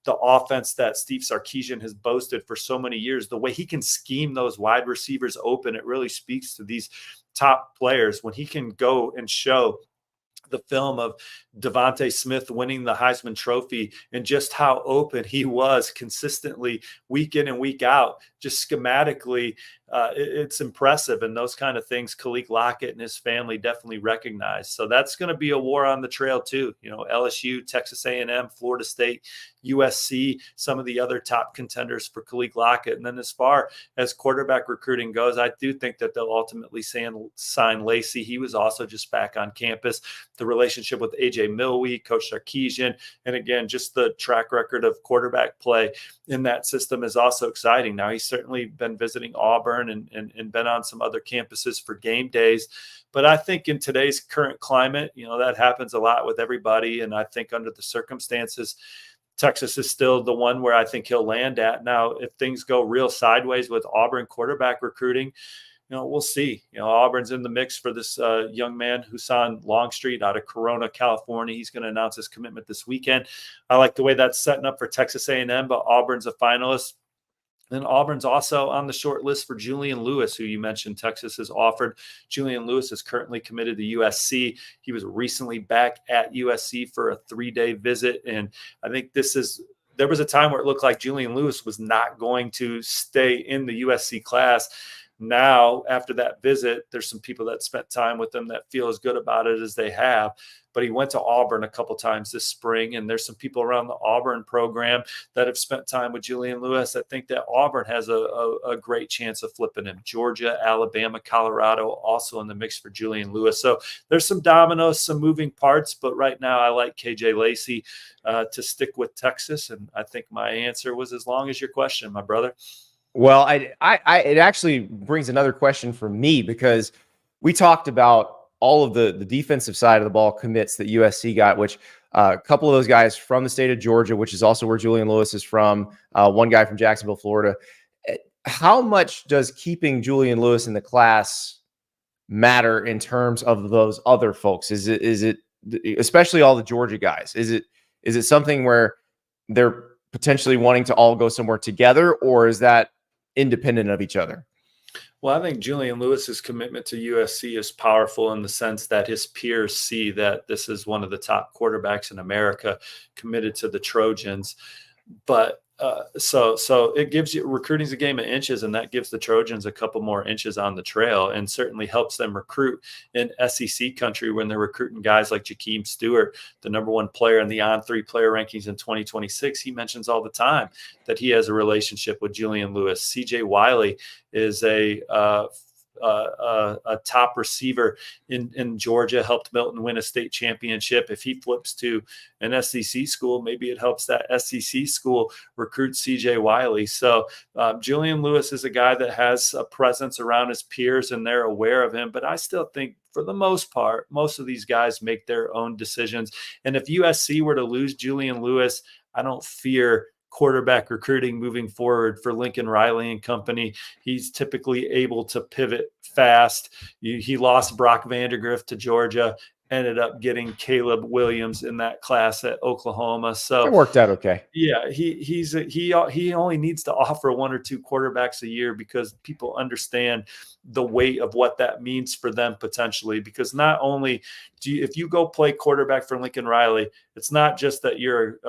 the offense that Steve Sarkisian has boasted for so many years, the way he can scheme those wide receivers open, it really speaks to these top players. When he can go and show the film of Devontae Smith winning the Heisman Trophy and just how open he was consistently week in and week out, just schematically, it's impressive. And those kind of things, Khalil Lockett and his family definitely recognize. So that's going to be a war on the trail too. You know, LSU, Texas A&M, Florida State, USC, some of the other top contenders for Khalil Lockett. And then as far as quarterback recruiting goes, I do think that they'll ultimately sign Lacey. He was also just back on campus. The relationship with AJ Milwee, Coach Sarkisian, and again, just the track record of quarterback play in that system is also exciting. Now, he's certainly been visiting Auburn and been on some other campuses for game days. But I think in today's current climate, you know, that happens a lot with everybody. And I think under the circumstances, Texas is still the one where I think he'll land at. Now, if things go real sideways with Auburn quarterback recruiting, you know, we'll see. You know, Auburn's in the mix for this young man, Husan Longstreet, out of Corona, California. He's going to announce his commitment this weekend. I like the way that's setting up for Texas A&M, but Auburn's a finalist. And Auburn's also on the short list for Julian Lewis, who you mentioned Texas has offered. Julian Lewis is currently committed to USC. He was recently back at USC for a 3-day visit. And I think there was a time where it looked like Julian Lewis was not going to stay in the USC class. Now, after that visit, there's some people that spent time with him that feel as good about it as they have. But he went to Auburn a couple times this spring, and there's some people around the Auburn program that have spent time with Julian Lewis. I think that Auburn has a great chance of flipping him. Georgia, Alabama, Colorado also in the mix for Julian Lewis. So there's some dominoes, some moving parts, but right now I like KJ Lacey to stick with Texas, and I think my answer was as long as your question, my brother. Well, it actually brings another question for me, because we talked about all of the defensive side of the ball commits that USC got, which a couple of those guys from the state of Georgia, which is also where Julian Lewis is from, one guy from Jacksonville, Florida. How much does keeping Julian Lewis in the class matter in terms of those other folks? Is it especially all the Georgia guys? Is it something where they're potentially wanting to all go somewhere together, or is that independent of each other? Well, I think Julian Lewis's commitment to USC is powerful in the sense that his peers see that this is one of the top quarterbacks in America committed to the Trojans. But so it gives you, recruiting's a game of inches, and that gives the Trojans a couple more inches on the trail, and certainly helps them recruit in SEC country when they're recruiting guys like Jakeem Stewart, the #1 player in the On3 player rankings in 2026. He mentions all the time that he has a relationship with Julian Lewis. CJ Wiley is a top receiver in Georgia, helped Milton win a state championship. If he flips to an SEC school, maybe it helps that SEC school recruit CJ Wiley. So Julian Lewis is a guy that has a presence around his peers, and they're aware of him. But I still think, for the most part, most of these guys make their own decisions. And if USC were to lose Julian Lewis, I don't fear quarterback recruiting moving forward for Lincoln Riley and company. He's typically able to pivot fast. He lost Brock Vandegrift to Georgia. ended up getting Caleb Williams in that class at Oklahoma. So It worked out okay. yeah, he only needs to offer 1 or 2 quarterbacks a year because people understand the weight of what that means for them potentially. Because not only if you go play quarterback for Lincoln Riley, it's not just that you're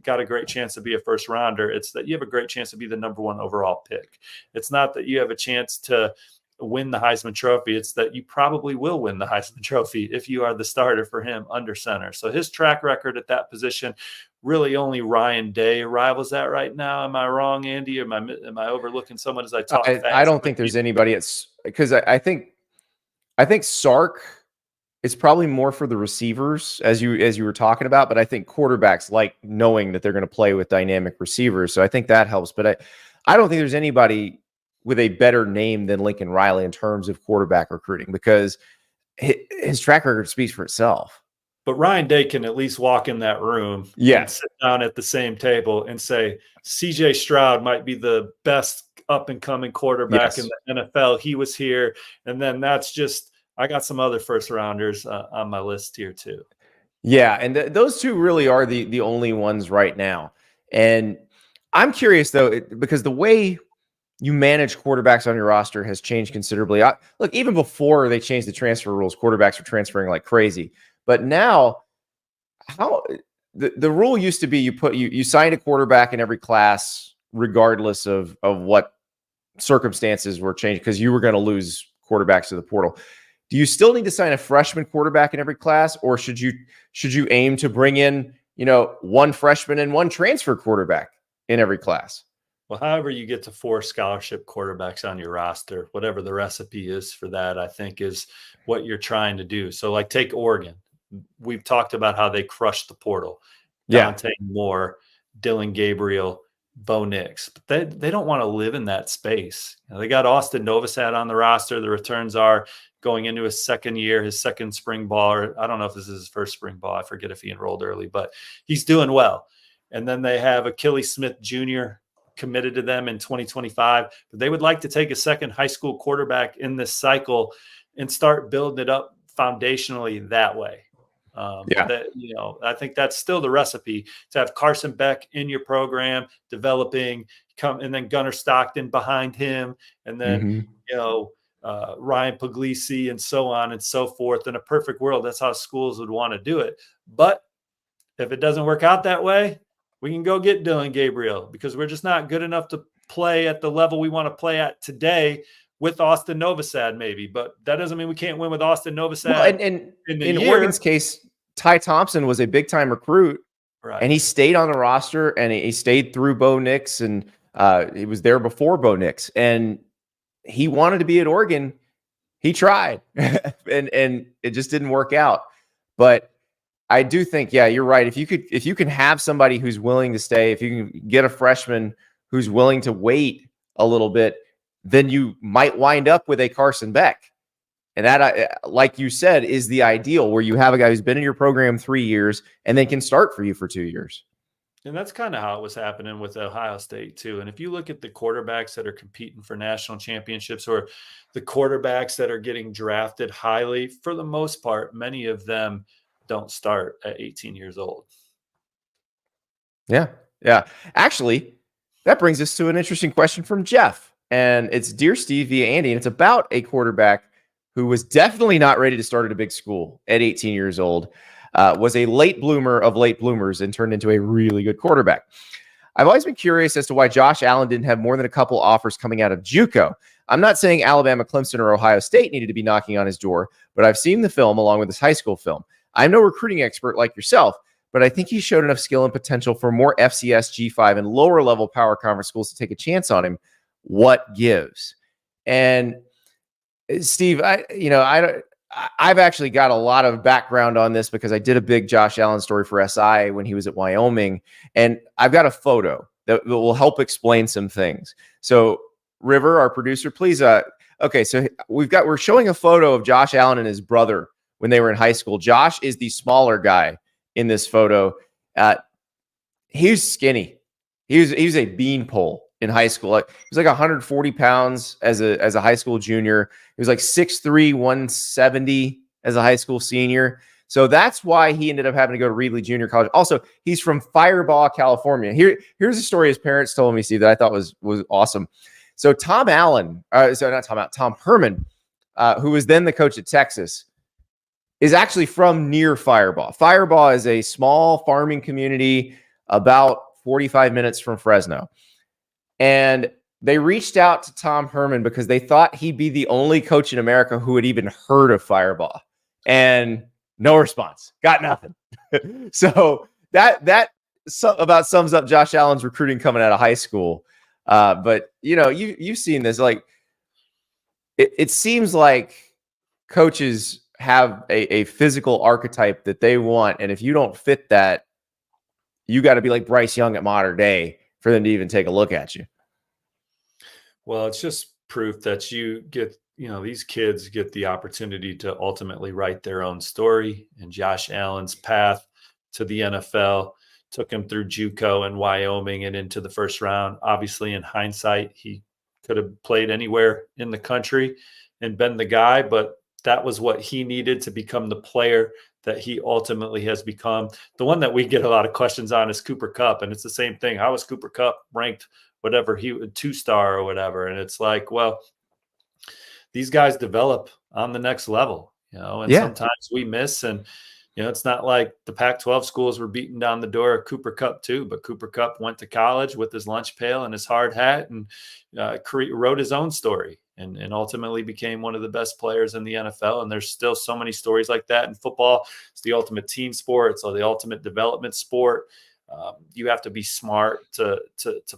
got a great chance to be a first rounder. It's that you have a great chance to be the number 1 overall pick. It's not that you have a chance to win the Heisman Trophy. It's that you probably will win the Heisman Trophy if you are the starter for him under center. So his track record at that position, really only Ryan Day rivals that right now. Am I wrong, Andy? Am I overlooking someone as I talk fast? I don't think there's anybody because I think Sark is probably more for the receivers as you were talking about, but I think quarterbacks like knowing that they're going to play with dynamic receivers. So I think that helps. But I don't think there's anybody with a better name than Lincoln Riley in terms of quarterback recruiting because his track record speaks for itself. But Ryan Day can at least walk in that room and sit down at the same table and say, CJ Stroud might be the best up-and-coming quarterback in the NFL. He was here. And then that's just – I got some other first-rounders on my list here too. Yeah, and those two really are the only ones right now. And I'm curious, though, because the way – you manage quarterbacks on your roster has changed considerably. Look, even before they changed the transfer rules, quarterbacks were transferring like crazy. But now, the rule used to be you signed a quarterback in every class, regardless of what circumstances were changed, because you were going to lose quarterbacks to the portal. Do you still need to sign a freshman quarterback in every class, or should you aim to bring in 1 freshman and 1 transfer quarterback in every class? Well, however you get to 4 scholarship quarterbacks on your roster, whatever the recipe is for that, I think is what you're trying to do. So like take Oregon. We've talked about how they crushed the portal. Dante Moore, Dylan Gabriel, Bo Nix. But they don't want to live in that space. They got Austin Novosad on the roster. The returns are going into his second year, his second spring ball. Or I don't know if this is his first spring ball. I forget if he enrolled early, but he's doing well. And then they have Achilles Smith Jr., committed to them in 2025, but they would like to take a second high school quarterback in this cycle and start building it up foundationally that way. I think that's still the recipe to have Carson Beck in your program, developing, and then Gunnar Stockton behind him, and then Ryan Puglisi and so on and so forth. In a perfect world, that's how schools would want to do it. But if it doesn't work out that way, we can go get Dylan Gabriel because we're just not good enough to play at the level we want to play at today with Austin Novosad maybe. But that doesn't mean we can't win with Austin Novosad. Well, and in Oregon's case, Ty Thompson was a big-time recruit, right? And he stayed on the roster, and he stayed through Bo Nix, and he was there before Bo Nix. And he wanted to be at Oregon. He tried, and it just didn't work out. But I do think, you're right. If you can have somebody who's willing to stay, if you can get a freshman who's willing to wait a little bit, then you might wind up with a Carson Beck. And that, like you said, is the ideal, where you have a guy who's been in your program 3 years and then can start for you for 2 years. And that's kind of how it was happening with Ohio State too. And if you look at the quarterbacks that are competing for national championships, or the quarterbacks that are getting drafted highly, for the most part, many of them don't start at 18 years old. Yeah. Actually, that brings us to an interesting question from Jeff. And it's Dear Steve via Andy. And it's about a quarterback who was definitely not ready to start at a big school at 18 years old, was a late bloomer of late bloomers, and turned into a really good quarterback. I've always been curious as to why Josh Allen didn't have more than a couple offers coming out of JUCO. I'm not saying Alabama, Clemson, or Ohio State needed to be knocking on his door, but I've seen the film along with his high school film. I'm no recruiting expert like yourself, but I think he showed enough skill and potential for more FCS, G5, and lower level power conference schools to take a chance on him. What gives? And Steve, I've actually got a lot of background on this because I did a big Josh Allen story for SI when he was at Wyoming, and I've got a photo that will help explain some things. So River, our producer, please. Okay, so we're showing a photo of Josh Allen and his brother when they were in high school. Josh is the smaller guy in this photo. He was skinny. He was a beanpole in high school. He was like 140 pounds as a high school junior. He was like 6'3", 170 as a high school senior. So that's why he ended up having to go to Reedley Junior College. Also, he's from Firebaugh, California. Here's a story his parents told me, Steve, that I thought was awesome. So Tom Herman, who was then the coach at Texas, is actually from near Firebaugh. Firebaugh is a small farming community about 45 minutes from Fresno. And they reached out to Tom Herman because they thought he'd be the only coach in America who had even heard of Firebaugh. And no response. Got nothing. So that about sums up Josh Allen's recruiting coming out of high school. But you've seen this. Like it seems like coaches have a physical archetype that they want, and if you don't fit that, you got to be like Bryce Young at Modern Day for them to even take a look at you. Well, it's just proof that you get, these kids get the opportunity to ultimately write their own story. And Josh Allen's path to the NFL took him through JUCO and Wyoming and into the first round. Obviously, in hindsight, he could have played anywhere in the country and been the guy, but that was what he needed to become the player that he ultimately has become. The one that we get a lot of questions on is Cooper Kupp, and it's the same thing. How was Cooper Kupp ranked, whatever, he 2-star or whatever? And it's like, well, these guys develop on the next level, and sometimes we miss. And, it's not like the Pac-12 schools were beating down the door of Cooper Kupp too, but Cooper Kupp went to college with his lunch pail and his hard hat and wrote his own story and ultimately became one of the best players in the NFL. And there's still so many stories like that in football. It's the ultimate team sport. It's the ultimate development sport. You have to be smart to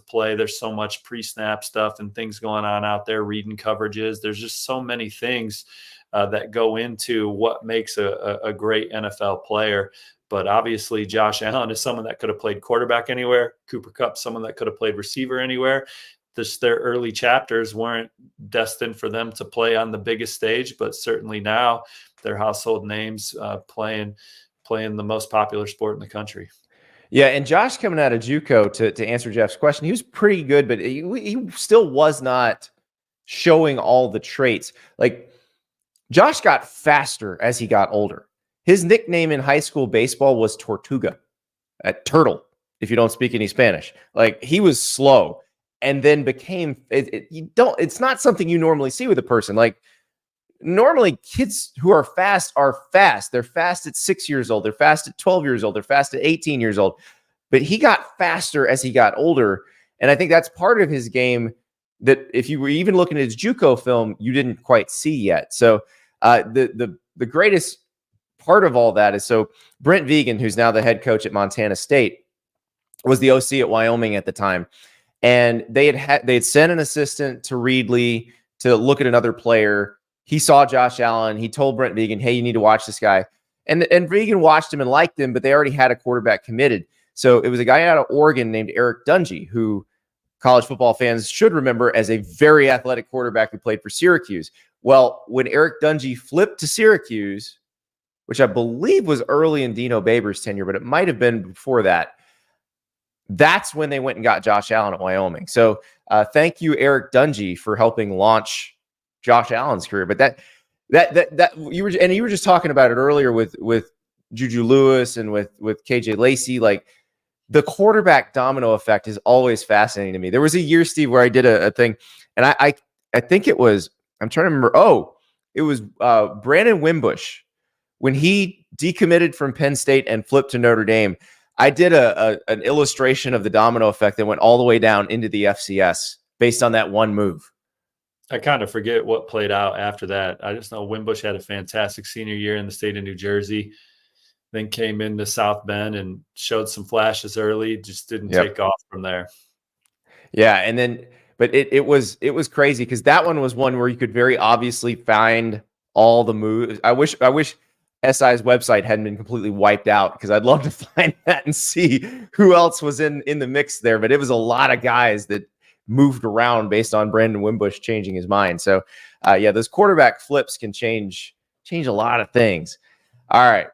play. There's so much pre-snap stuff and things going on out there, reading coverages. There's just so many things that go into what makes a great NFL player. But obviously, Josh Allen is someone that could have played quarterback anywhere. Cooper Kupp, someone that could have played receiver anywhere. Their early chapters weren't destined for them to play on the biggest stage, but certainly now they're household names playing the most popular sport in the country. Yeah, and Josh coming out of JUCO, to answer Jeff's question, he was pretty good, but he still was not showing all the traits. Like, Josh got faster as he got older. His nickname in high school baseball was Tortuga, turtle, if you don't speak any Spanish. Like, he was slow and then became it's not something you normally see with a person. Like, normally kids who are fast are fast. They're fast at 6 years old. They're fast at 12 years old. They're fast at 18 years old. But he got faster as he got older. And I think that's part of his game that if you were even looking at his JUCO film, you didn't quite see yet. So the greatest part of all that is, so Brent Vegan, who's now the head coach at Montana State, was the OC at Wyoming at the time. And they had sent an assistant to Reedley to look at another player. He saw Josh Allen. He told Brent Vegan, hey, you need to watch this guy. And Vegan watched him and liked him, but they already had a quarterback committed. So it was a guy out of Oregon named Eric Dungy, who college football fans should remember as a very athletic quarterback who played for Syracuse. Well, when Eric Dungy flipped to Syracuse, which I believe was early in Dino Babers' tenure, but it might have been before that, that's when they went and got Josh Allen at Wyoming. So thank you, Eric Dungy, for helping launch Josh Allen's career. But that you were just talking about it earlier with Juju Lewis and with KJ Lacey. Like, the quarterback domino effect is always fascinating to me. There was a year, Steve, where I did a thing, and I think it was, I'm trying to remember. Oh, it was Brandon Wimbush when he decommitted from Penn State and flipped to Notre Dame. I did an illustration of the domino effect that went all the way down into the FCS based on that one move. I kind of forget what played out after that. I just know Wimbush had a fantastic senior year in the state of New Jersey, then came into South Bend and showed some flashes early, just didn't take off from there. Yeah. And then, but it was crazy because that one was one where you could very obviously find all the moves. I wish SI's website hadn't been completely wiped out, because I'd love to find that and see who else was in the mix there. But it was a lot of guys that moved around based on Brandon Wimbush changing his mind. So those quarterback flips can change a lot of things. All right.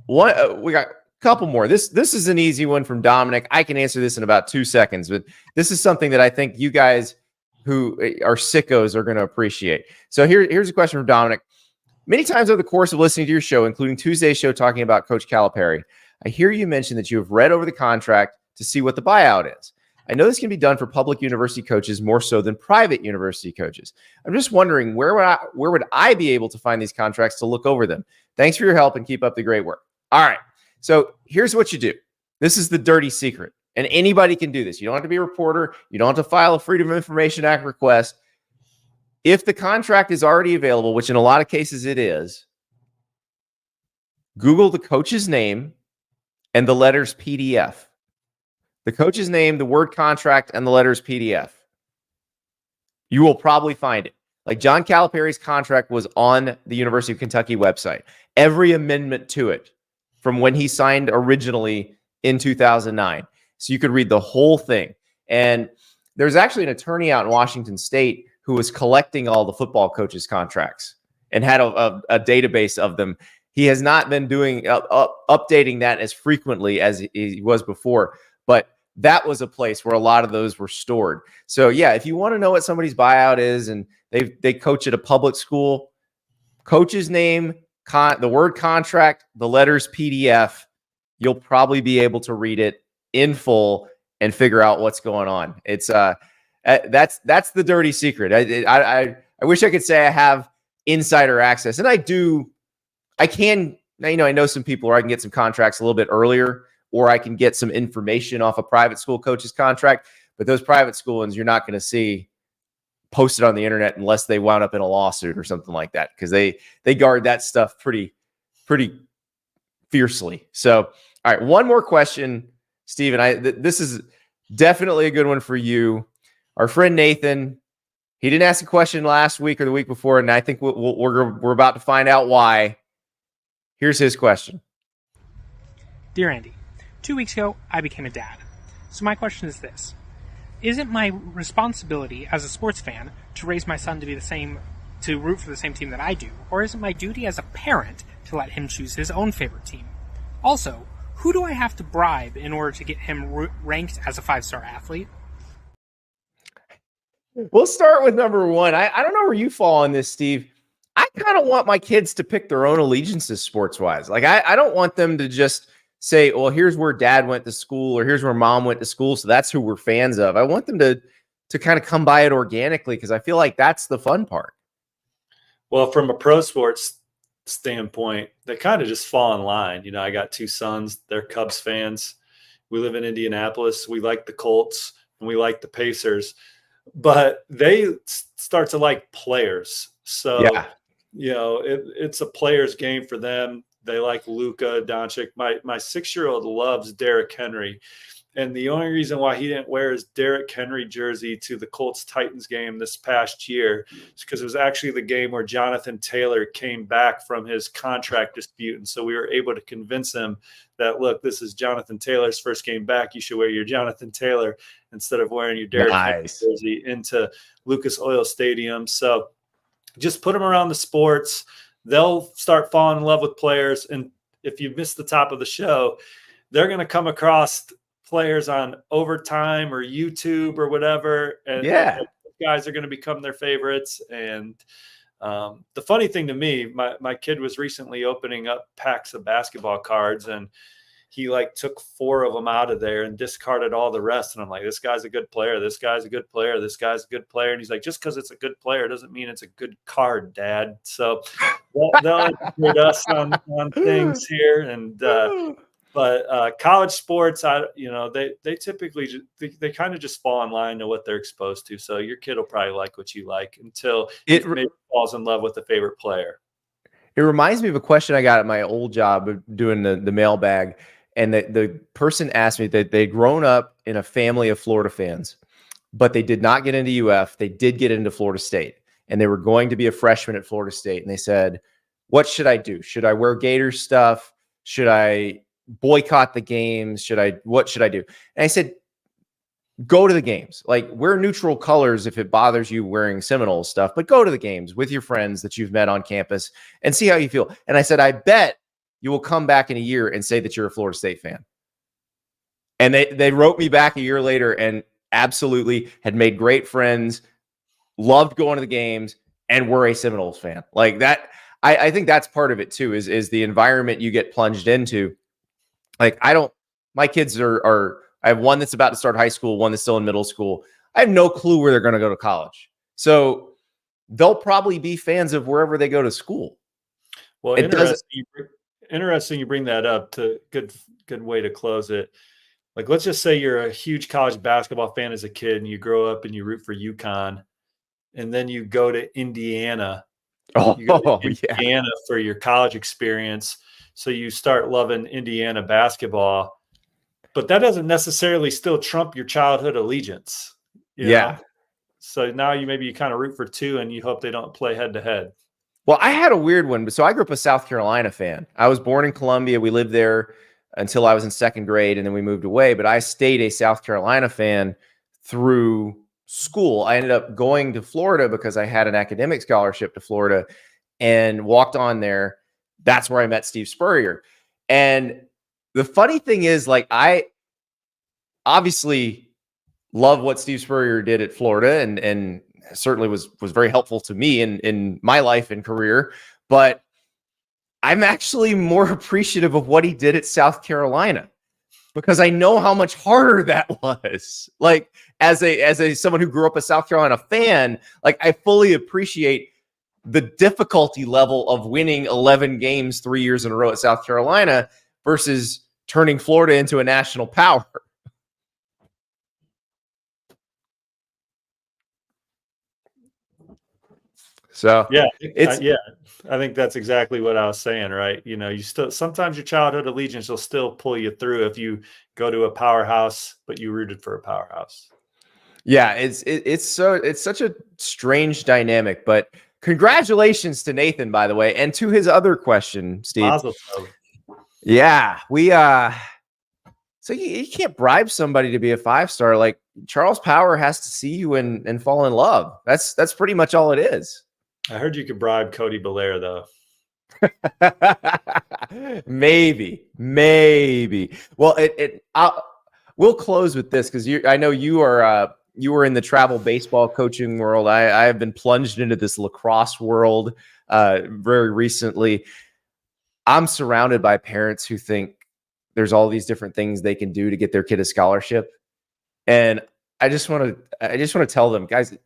We got a couple more. This is an easy one from Dominic. I can answer this in about 2 seconds, but this is something that I think you guys who are sickos are going to appreciate. So here's a question from Dominic. Many times over the course of listening to your show, including Tuesday's show talking about Coach Calipari, I hear you mention that you have read over the contract to see what the buyout is. I know this can be done for public university coaches more so than private university coaches. I'm just wondering, where would I be able to find these contracts to look over them? Thanks for your help and keep up the great work. All right. So here's what you do. This is the dirty secret. And anybody can do this. You don't have to be a reporter. You don't have to file a Freedom of Information Act request. If the contract is already available, which in a lot of cases it is, Google the coach's name and the letters PDF. The coach's name, the word contract, and the letters PDF. You will probably find it. Like John Calipari's contract was on the University of Kentucky website. Every amendment to it from when he signed originally in 2009. So you could read the whole thing. And there's actually an attorney out in Washington State who was collecting all the football coaches' contracts and had a database of them. He has not been doing updating that as frequently as he was before, but that was a place where a lot of those were stored. So yeah, if you want to know what somebody's buyout is and they coach at a public school, coach's name, the word contract, the letters PDF, you'll probably be able to read it in full and figure out what's going on. It's that's the dirty secret. I wish I could say I have insider access, and I do. I can, I know some people where I can get some contracts a little bit earlier, or I can get some information off a private school coach's contract. But those private school ones, you're not going to see posted on the internet unless they wound up in a lawsuit or something like that, because they guard that stuff pretty fiercely. So, all right, one more question, Steven. This is definitely a good one for you. Our friend Nathan, he didn't ask a question last week or the week before, and I think we're about to find out why. Here's his question. Dear Andy, 2 weeks ago, I became a dad. So my question is this. Is it my responsibility as a sports fan to raise my son to be to root for the same team that I do? Or is it my duty as a parent to let him choose his own favorite team? Also, who do I have to bribe in order to get him ranked as a 5-star athlete? We'll start with number one. I don't know where you fall on this, Steve. I kind of want my kids to pick their own allegiances sports-wise. Like, I don't want them to just say, well, here's where dad went to school or here's where mom went to school, so that's who we're fans of. I want them to kind of come by it organically, because I feel like that's the fun part. Well, from a pro sports standpoint, they kind of just fall in line. I got 2 sons. They're Cubs fans. We live in Indianapolis. We like the Colts and we like the Pacers. But they start to like players. So, yeah. It's a player's game for them. They like Luka Doncic. My 6-year-old loves Derrick Henry. And the only reason why he didn't wear his Derrick Henry jersey to the Colts-Titans game this past year is because it was actually the game where Jonathan Taylor came back from his contract dispute. And so we were able to convince him that, look, this is Jonathan Taylor's first game back. You should wear your Jonathan Taylor instead of wearing your Derrick Henry jersey into Lucas Oil Stadium. So just put them around the sports. They'll start falling in love with players. And if you missed the top of the show, they're going to come across players on Overtime or YouTube or whatever. And guys are going to become their favorites. And the funny thing to me, my kid was recently opening up packs of basketball cards, and he took 4 of them out of there and discarded all the rest. And I'm like, this guy's a good player. This guy's a good player. This guy's a good player. And he's like, just because it's a good player doesn't mean it's a good card, Dad. So they'll educate us on things here. And but college sports, they typically they kind of just fall in line to what they're exposed to. So your kid will probably like what you like until it maybe falls in love with a favorite player. It reminds me of a question I got at my old job of doing the mailbag. And the person asked me that they'd grown up in a family of Florida fans, but they did not get into UF. They did get into Florida State, and they were going to be a freshman at Florida State. And they said, what should I do? Should I wear Gators stuff? Should I boycott the games? What should I do? And I said, go to the games. Like, wear neutral colors if it bothers you wearing Seminoles stuff, but go to the games with your friends that you've met on campus and see how you feel. And I said, I bet you will come back in a year and say that you're a Florida State fan. And they wrote me back a year later and absolutely had made great friends, loved going to the games, and were a Seminoles fan. Like that, I think that's part of it too, is the environment you get plunged into. Like my kids are I have one that's about to start high school, one that's still in middle school. I have no clue where they're going to go to college. So they'll probably be fans of wherever they go to school. Well, interesting you bring that up. To good way to close it. Like, let's just say you're a huge college basketball fan as a kid and you grow up and you root for UConn, and then you go to Indiana. You go to Indiana for your college experience. So you start loving Indiana basketball, but that doesn't necessarily still trump your childhood allegiance. You know? So now you kind of root for two and you hope they don't play head to head. Well, I had a weird one. So I grew up a South Carolina fan. I was born in Columbia. We lived there until I was in second grade, and then we moved away. But I stayed a South Carolina fan through school. I ended up going to Florida because I had an academic scholarship to Florida and walked on there. That's where I met Steve Spurrier. And the funny thing is, like, I obviously love what Steve Spurrier did at Florida and certainly was very helpful to me in my life and career. But I'm actually more appreciative of what he did at South Carolina because I know how much harder that was. Like, as someone who grew up a South Carolina fan, like, I fully appreciate the difficulty level of winning 11 games 3 years in a row at South Carolina versus turning Florida into a national power. So yeah, I think that's exactly what I was saying, right? You know, you still sometimes your childhood allegiance will still pull you through if you go to a powerhouse, but you rooted for a powerhouse. Yeah, it's such a strange dynamic, but congratulations to Nathan, by the way, and to his other question, Steve. Mazel tov. Yeah, so you can't bribe somebody to be a 5-star. Like, Charles Power has to see you and fall in love. That's pretty much all it is. I heard you could bribe Cody Belair, though. maybe. Well, we'll close with this because I know you were in the travel baseball coaching world. I have been plunged into this lacrosse world very recently. I'm surrounded by parents who think there's all these different things they can do to get their kid a scholarship, and I just want to tell them, guys,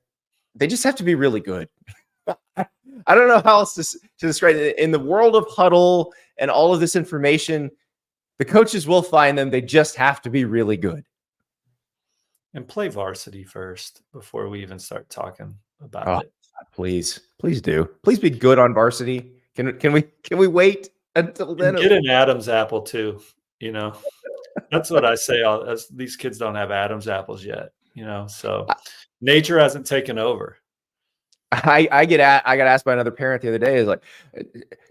they just have to be really good. I don't know how else to describe it. In the world of huddle and all of this information, the coaches will find them. They just have to be really good. And play varsity first before we even start talking about it. Please do. Please be good on varsity. Can we wait until then? And get an Adam's apple too. You know, that's what I say. These kids don't have Adam's apples yet. You know, so nature hasn't taken over. I got asked by another parent the other day, is like,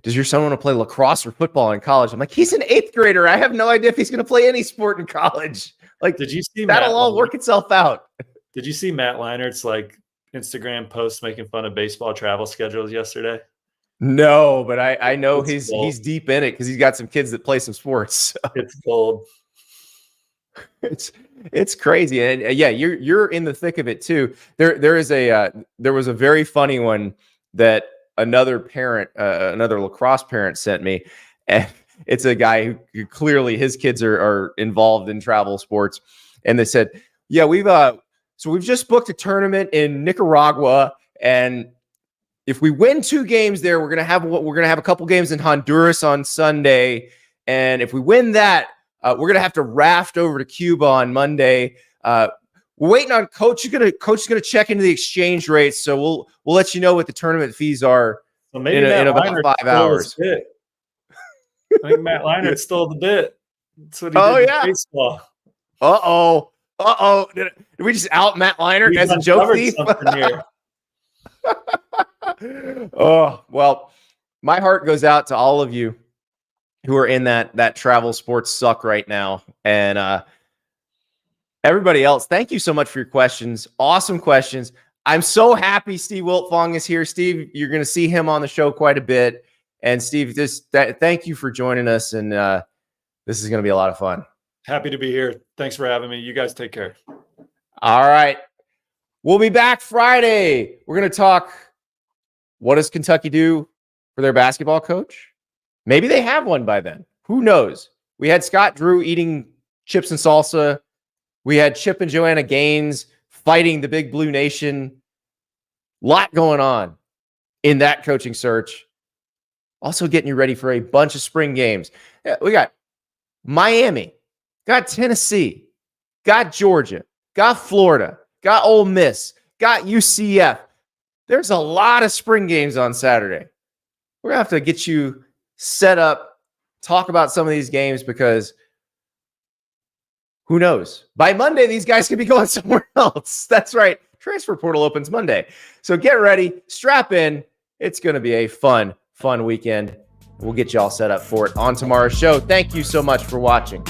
does your son want to play lacrosse or football in college? I'm like, he's an 8th grader. I have no idea if he's going to play any sport in college. Like, did you see that'll all work itself out? Did you see Matt Leinert's like Instagram post making fun of baseball travel schedules yesterday? No, but I know he's deep in it because he's got some kids that play some sports. So. It's gold. It's crazy, and yeah, you're in the thick of it too. There was a very funny one that another lacrosse parent sent me, and it's a guy who clearly his kids are involved in travel sports, and they said, yeah, we've just booked a tournament in Nicaragua, and if we win 2 games there, we're gonna have a couple games in Honduras on Sunday, and if we win that. We're gonna have to raft over to Cuba on Monday. We're waiting on coach. Coach is gonna check into the exchange rates, so we'll let you know what the tournament fees are in about 5 hours. I think Matt Leinart stole the bit. That's what he did in baseball. Did we just out Matt Leinart as a joke thief? Oh, well, my heart goes out to all of you who are in that travel sports suck right now. And everybody else, thank you so much for your questions. Awesome questions. I'm so happy Steve Wiltfong is here. Steve, you're going to see him on the show quite a bit. And Steve, thank you for joining us. And this is going to be a lot of fun. Happy to be here. Thanks for having me. You guys take care. All right. We'll be back Friday. We're going to talk, what does Kentucky do for their basketball coach? Maybe they have one by then. Who knows? We had Scott Drew eating chips and salsa. We had Chip and Joanna Gaines fighting the Big Blue Nation. Lot going on in that coaching search. Also getting you ready for a bunch of spring games. Yeah, we got Miami, got Tennessee, got Georgia, got Florida, got Ole Miss, got UCF. There's a lot of spring games on Saturday. We're going to have to get you set up, talk about some of these games because who knows? By Monday, these guys could be going somewhere else. That's right. Transfer portal opens Monday. So get ready, strap in. It's going to be a fun weekend. We'll get you all set up for it on tomorrow's show. Thank you so much for watching.